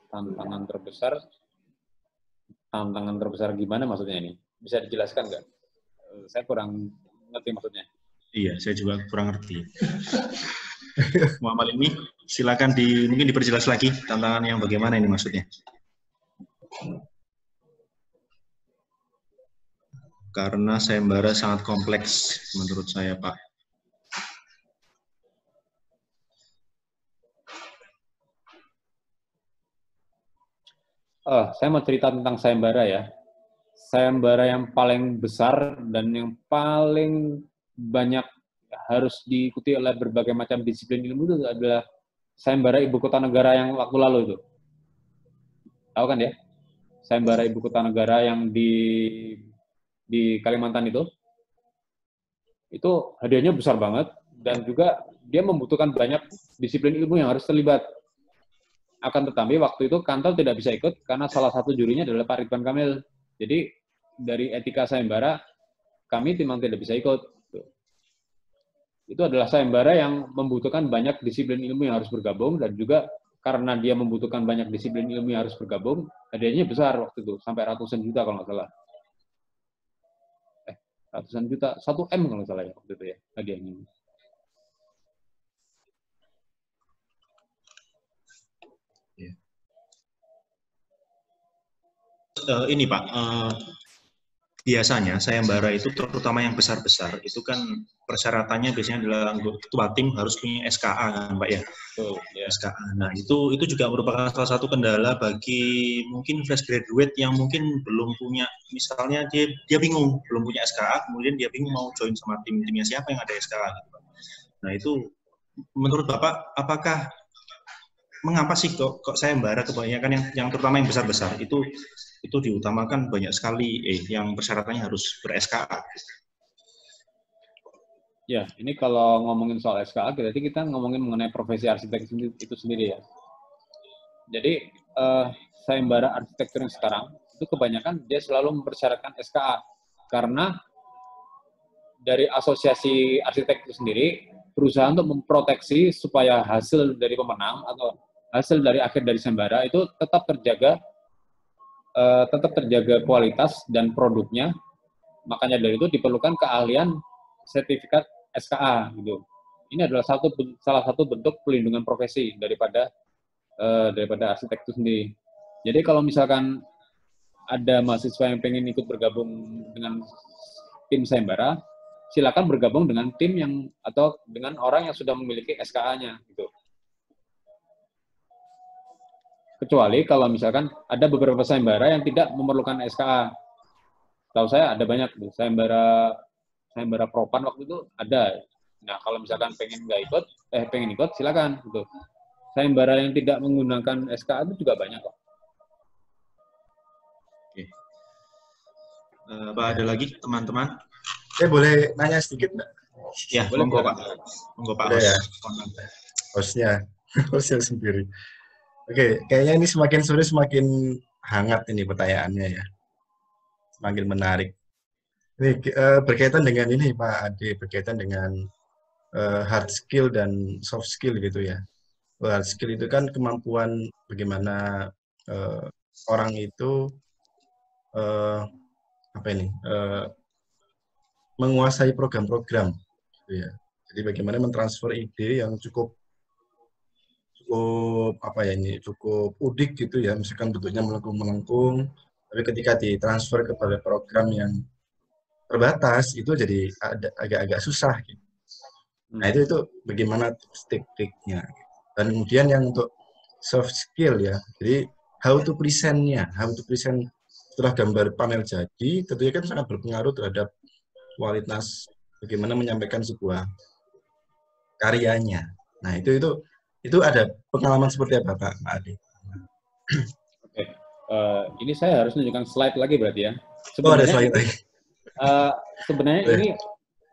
Tantangan terbesar tantangan terbesar gimana maksudnya ini? Bisa dijelaskan nggak? Saya kurang ngerti maksudnya. Iya, saya juga kurang ngerti. Muhammad ini silakan mungkin diperjelas lagi tantangan yang bagaimana ini maksudnya. Karena sayembara sangat kompleks menurut saya, Pak. Saya mau cerita tentang sayembara ya. Sayembara yang paling besar dan yang paling banyak harus diikuti oleh berbagai macam disiplin ilmu itu adalah sayembara ibu kota negara yang waktu lalu itu. Tahu kan ya? Sayembara ibu kota negara yang di Kalimantan itu hadiahnya besar banget dan juga dia membutuhkan banyak disiplin ilmu yang harus terlibat. Akan tetapi waktu itu Kantor tidak bisa ikut karena salah satu jurinya adalah Pak Ridwan Kamil. Jadi dari etika sayembara kami memang tidak bisa ikut. Itu adalah sayembara yang membutuhkan banyak disiplin ilmu yang harus bergabung dan juga karena dia membutuhkan banyak disiplin ilmu yang harus bergabung, hadiahnya besar waktu itu, sampai ratusan juta kalau nggak salah. Ratusan juta, 1 M kalau nggak salah ya waktu itu ya hadiahnya. Ini Pak, biasanya sayembara itu terutama yang besar-besar itu kan persyaratannya biasanya adalah ketua tim harus punya SKA kan Pak ya. Betul, ya. SKA. Nah itu juga merupakan salah satu kendala bagi mungkin fresh graduate yang mungkin belum punya, misalnya dia bingung belum punya SKA, kemudian dia bingung mau join sama timnya siapa yang ada SKA. Nah itu menurut Bapak apakah mengapa sih kok sayembara kebanyakan yang terutama yang besar-besar itu diutamakan banyak sekali yang persyaratannya harus ber-SKA? Ya, ini kalau ngomongin soal SKA, berarti kita ngomongin mengenai profesi arsitek itu sendiri ya. Jadi, sayembara arsitektur yang sekarang, itu kebanyakan dia selalu mempersyaratkan SKA. Karena dari asosiasi arsitek itu sendiri, berusaha untuk memproteksi supaya hasil dari pemenang atau hasil dari akhir dari sayembara itu tetap terjaga kualitas dan produknya. Makanya dari itu diperlukan keahlian sertifikat SKA gitu. Ini adalah salah satu bentuk pelindungan profesi daripada arsitek itu sendiri. Jadi kalau misalkan ada mahasiswa yang pengen ikut bergabung dengan tim sayembara, silakan bergabung dengan tim atau dengan orang yang sudah memiliki SKA-nya gitu. Kecuali kalau misalkan ada beberapa sayembara yang tidak memerlukan SKA. Tahu saya ada banyak tuh sayembara propan waktu itu ada. Nah, kalau misalkan pengen ikut silakan gitu. Sayembara yang tidak menggunakan SKA itu juga banyak kok. Oke. Pak ada lagi teman-teman? Saya boleh nanya sedikit, Mbak? Ya, boleh, monggo Pak. Monggo Pak Boleh, host. Ya. Hostnya sendiri. Oke, kayaknya ini semakin sore semakin hangat ini pertanyaannya ya. Semakin menarik. Ini berkaitan dengan ini Pak Ade, berkaitan dengan hard skill dan soft skill gitu ya. Hard skill itu kan kemampuan bagaimana orang itu menguasai program-program gitu ya. Jadi bagaimana mentransfer ide yang cukup udik gitu ya, misalkan bentuknya melengkung-melengkung, tapi ketika ditransfer kepada program yang terbatas itu jadi agak-agak susah gitu. Nah itu bagaimana tips-triknya. Dan kemudian yang untuk soft skill ya, jadi how to present setelah gambar panel jadi, tentunya kan sangat berpengaruh terhadap kualitas bagaimana menyampaikan sebuah karyanya. Nah itu ada pengalaman seperti apa Pak Ade? Oke. Ini saya harus menunjukkan slide lagi berarti ya. Ada slide lagi. Sebenarnya ini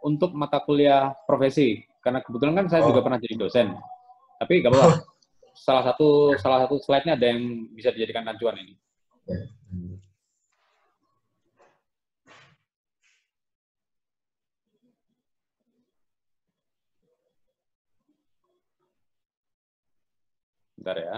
untuk mata kuliah profesi, karena kebetulan kan saya juga pernah jadi dosen. Tapi nggak apa-apa. Salah satu slide-nya ada yang bisa dijadikan acuan ini. Bentar ya.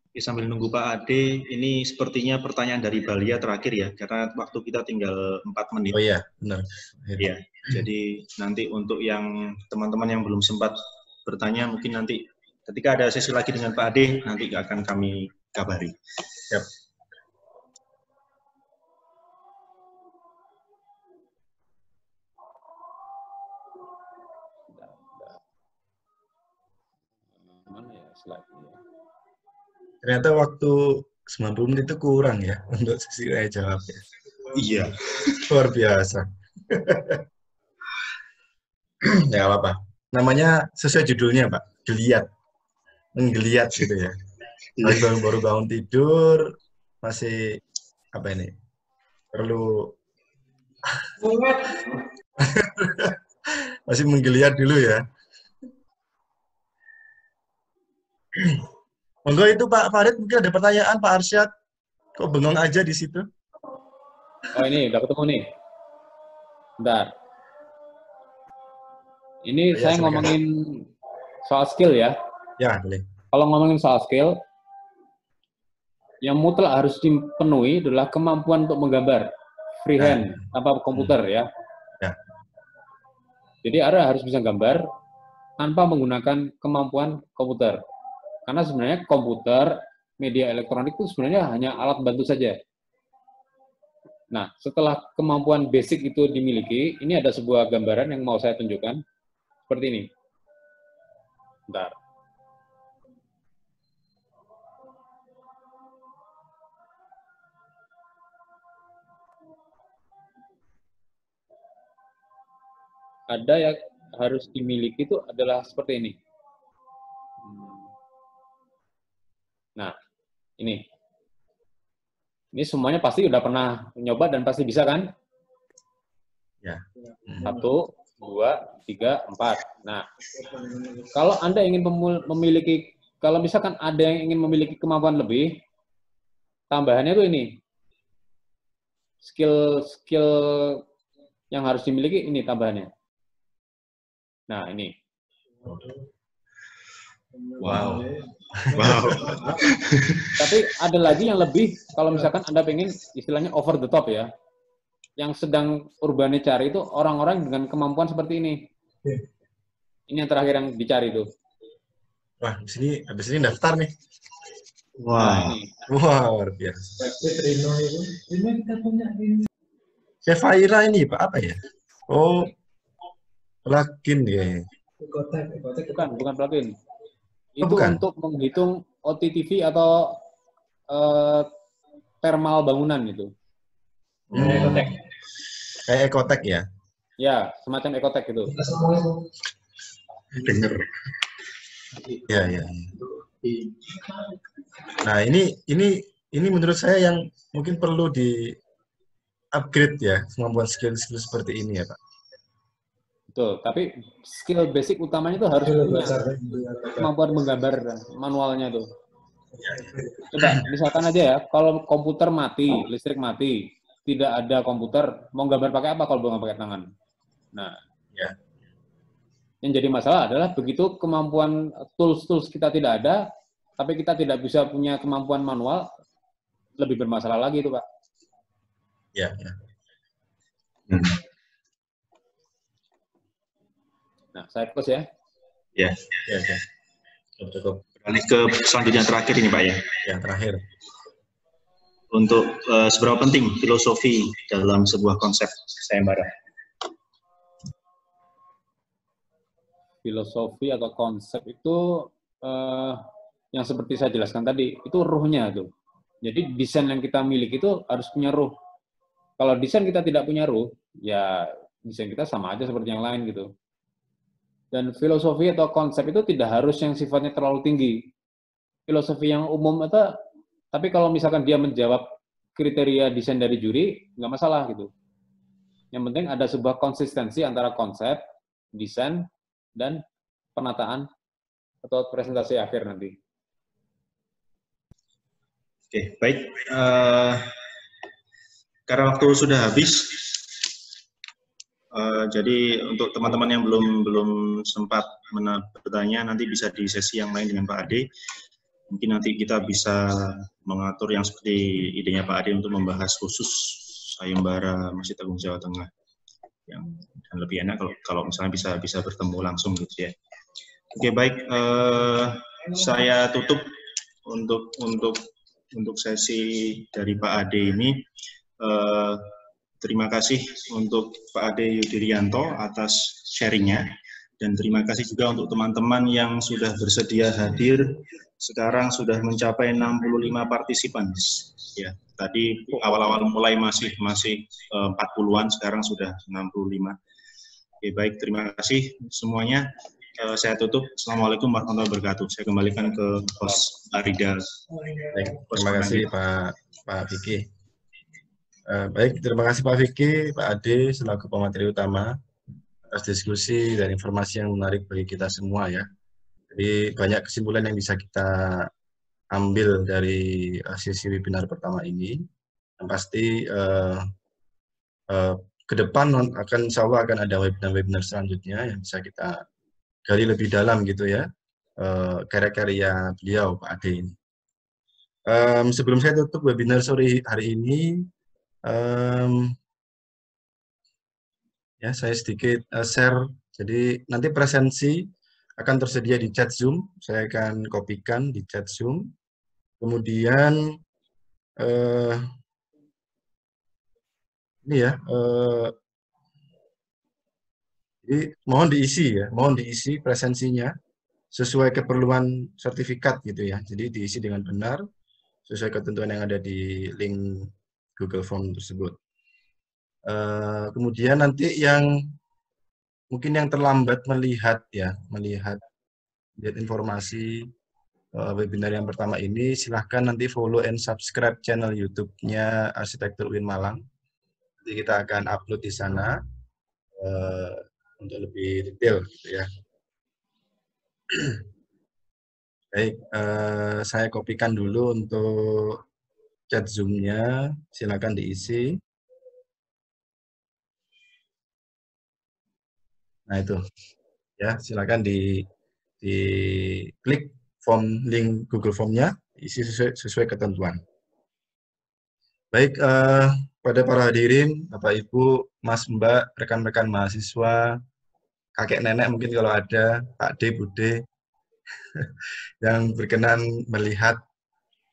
Oke, sambil nunggu Pak Ade, ini sepertinya pertanyaan dari Balia terakhir ya, karena waktu kita tinggal 4 menit. Oh iya, benar. Ya, jadi nanti untuk yang teman-teman yang belum sempat bertanya, mungkin nanti ketika ada sesi lagi dengan Pak Ade, nanti akan kami kabari. Yap. Mana ya slide-nya? Ternyata waktu 90 menit itu kurang ya untuk sesi tanya jawab ya. Iya. Luar biasa. Ya apa-apa. Namanya sesuai judulnya, Pak. Geliat. Menggeliat gitu ya. Baru bangun tidur, masih apa ini? Perlu masih menggeliat dulu ya. Monggo itu Pak Farid, mungkin ada pertanyaan Pak Arsyad. Kok bengong aja di situ? Oh ini udah ketemu nih. Bentar. Ini Ya, saya silakan. ngomongin soal skill ya. Ya, boleh. Kalau ngomongin soal skill, yang mutlak harus dipenuhi adalah kemampuan untuk menggambar freehand tanpa komputer ya. Ya. Jadi Anda harus bisa gambar tanpa menggunakan kemampuan komputer. Karena sebenarnya komputer, media elektronik itu sebenarnya hanya alat bantu saja. Nah, setelah kemampuan basic itu dimiliki, ini ada sebuah gambaran yang mau saya tunjukkan. Seperti ini. Bentar. Ada yang harus dimiliki itu adalah seperti ini. Nah, ini. Ini semuanya pasti udah pernah nyoba dan pasti bisa kan? Ya. 1, 2, 3, 4. Nah, kalau Anda ingin memiliki, kalau misalkan ada yang ingin memiliki kemampuan lebih, tambahannya itu ini. Skill yang harus dimiliki ini tambahannya. Nah, ini. Wow. Wow. Tapi ada lagi yang lebih, kalau misalkan Anda pengen istilahnya over the top ya. Yang sedang Urbane cari itu orang-orang dengan kemampuan seperti ini. Ini yang terakhir yang dicari tuh. Wah, habis ini daftar nih. Wah. Nah, ini. Wah, luar biasa. Sefaira ini Pak, apa ya? Oh, plugin ya. Bukan plugin. Oh, Itu bukan. untuk menghitung OTTV atau thermal bangunan itu. Kayak Ecotech ya? Ya, semacam Ecotech itu. Dengar. Ya. Nah, ini menurut saya yang mungkin perlu di upgrade ya, kemampuan skill-skill seperti ini ya, Pak. Betul, tapi skill basic utamanya itu harus punya kemampuan menggambar manualnya tuh. Coba, misalkan aja ya, kalau komputer mati, listrik mati, tidak ada komputer, mau gambar pakai apa kalau belum pakai tangan? Nah, Ya. yang jadi masalah adalah begitu kemampuan tools kita tidak ada, tapi kita tidak bisa punya kemampuan manual, lebih bermasalah lagi itu, Pak. Ya. Nah, saya close ya. Ya. Cukup. Beralih ke selanjutnya terakhir ini Pak ya. Yang terakhir. Untuk seberapa penting filosofi dalam sebuah konsep sayembara? Filosofi atau konsep itu yang seperti saya jelaskan tadi, itu ruhnya tuh. Jadi desain yang kita miliki itu harus punya ruh. Kalau desain kita tidak punya ruh, ya desain kita sama aja seperti yang lain gitu. Dan filosofi atau konsep itu tidak harus yang sifatnya terlalu tinggi. Filosofi yang umum itu, tapi kalau misalkan dia menjawab kriteria desain dari juri, nggak masalah gitu. Yang penting ada sebuah konsistensi antara konsep, desain, dan penataan atau presentasi akhir nanti. Oke, baik. Karena waktu sudah habis, jadi untuk teman-teman yang belum sempat bertanya, nanti bisa di sesi yang lain dengan Pak Ade. Mungkin nanti kita bisa mengatur yang seperti idenya Pak Ade untuk membahas khusus sayembara Masjid Agung Jawa Tengah, yang lebih enak kalau misalnya bisa bertemu langsung gitu ya. Oke, baik, saya tutup untuk sesi dari Pak Ade ini. Terima kasih untuk Pak Ade Yudirianto atas sharingnya, dan terima kasih juga untuk teman-teman yang sudah bersedia hadir. Sekarang sudah mencapai 65 partisipan. Ya, tadi awal-awal mulai masih 40-an, sekarang sudah 65. Oke, baik, terima kasih semuanya. Saya tutup. Assalamualaikum warahmatullahi wabarakatuh. Saya kembalikan ke host Arida. Baik, terima kasih Pak Vicky. Baik, terima kasih Pak Vicky, Pak Ade selaku pemateri utama atas diskusi dan informasi yang menarik bagi kita semua ya. Jadi banyak kesimpulan yang bisa kita ambil dari sesi webinar pertama ini. Yang pasti ke depan insya Allah akan ada webinar-webinar selanjutnya yang bisa kita gali lebih dalam gitu ya, karya-karya beliau Pak Ade ini. Sebelum saya tutup webinar sore hari ini, ya saya sedikit share. Jadi nanti presensi akan tersedia di chat Zoom. Saya akan kopikan di chat Zoom. Kemudian ini ya, jadi mohon diisi presensinya sesuai keperluan sertifikat gitu ya. Jadi diisi dengan benar sesuai ketentuan yang ada di link Google Form tersebut. Kemudian nanti yang mungkin yang terlambat melihat informasi webinar yang pertama ini, silahkan nanti follow and subscribe channel YouTube-nya Arsitektur UIN Malang. Jadi kita akan upload di sana untuk lebih detail gitu ya. Baik, saya kopikan dulu untuk chat Zoom-nya, silakan diisi. Nah itu, ya silakan di klik form link Google Form-nya, isi sesuai ketentuan. Baik, pada para hadirin, Bapak Ibu, Mas Mbak, rekan-rekan mahasiswa, kakek nenek mungkin kalau ada, Pak D, Bude, yang berkenan melihat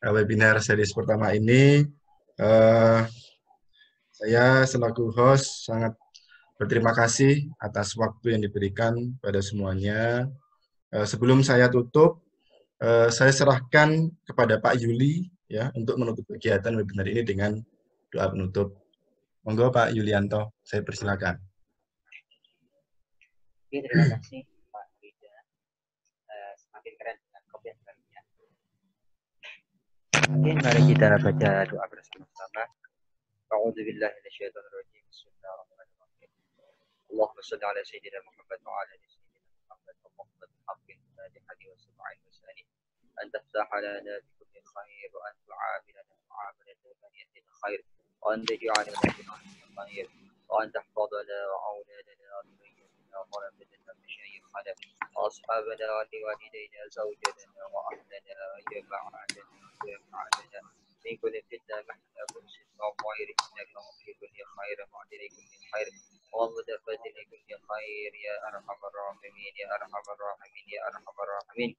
webinar series pertama ini, saya selaku host sangat berterima kasih atas waktu yang diberikan pada semuanya. Sebelum saya tutup, saya serahkan kepada Pak Yuli ya untuk menutup kegiatan webinar ini dengan doa penutup. Monggo Pak Yulianto, saya persilakan. Oke, terima kasih Pak Rida. Semakin keren dengan kopi yang barunya. Oke, mari kita baca doa bersama-sama. A'udzubillahi minasyaitonirrajim. Bismillahirrahmanirrahim. Allahumma shalli ala sayyidina Muhammad wa ala ali sayyidina Muhammad wa muhammad haqqin hadi wa sab'in wa sani. An taftaha lana bi kulli khair wa an tu'amilana mu'amalatan baniyatin khair wa an taj'alana min khair wa an tahfadhana wa auladana wa dhurriyyatina wa qarabatana mashayikhana wa ashabana wa liwalidayna zawjana wa ahlana wa jama'atana wa jama'atana من كل فتنة محنة كل شر وغير إنك في كل خير معدل كل خير ومدفد لكل خير يا أرحم الراحمين يا أرحم الراحمين يا أرحم الراحمين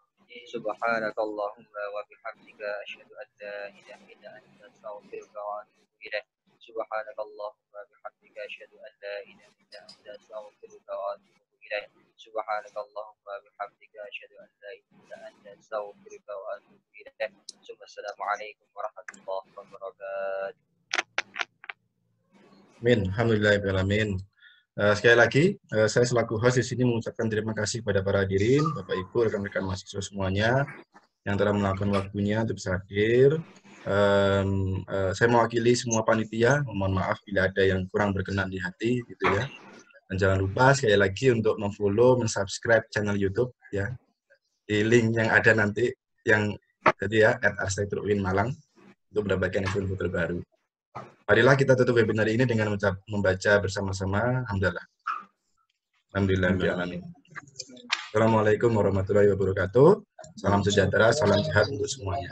سبحانك اللهم وبحمدك أشهد أن لا إله إلا أنت أستغفرك وأتوب إليك سبحانك اللهم وبحمدك أشهد أن لا إله إلا أنت أستغفرك وأتوب إليك سبحانك اللهم وبحمدك أشهد أن لا إله إلا أنت أستغفرك وأتوب إليك ثم السلام عليكم ورحمة الله وبركاته. Amin. Alhamdulillahirrahmanirrahim. Sekali lagi, saya selaku host di sini mengucapkan terima kasih kepada para hadirin, Bapak Ibu, rekan-rekan mahasiswa semuanya yang telah meluangkan waktunya untuk bisa hadir. Saya mewakili semua panitia, mohon maaf bila ada yang kurang berkenan di hati, gitu ya. Dan jangan lupa sekali lagi untuk memfollow, mensubscribe channel YouTube ya di link yang ada nanti yang jadi ya @arsitektur UIN Malang untuk mendapatkan info terbaru. Marilah kita tutup webinar ini dengan membaca bersama-sama Alhamdulillah. Alhamdulillah. Assalamualaikum warahmatullahi wabarakatuh. Salam sejahtera, salam sehat untuk semuanya.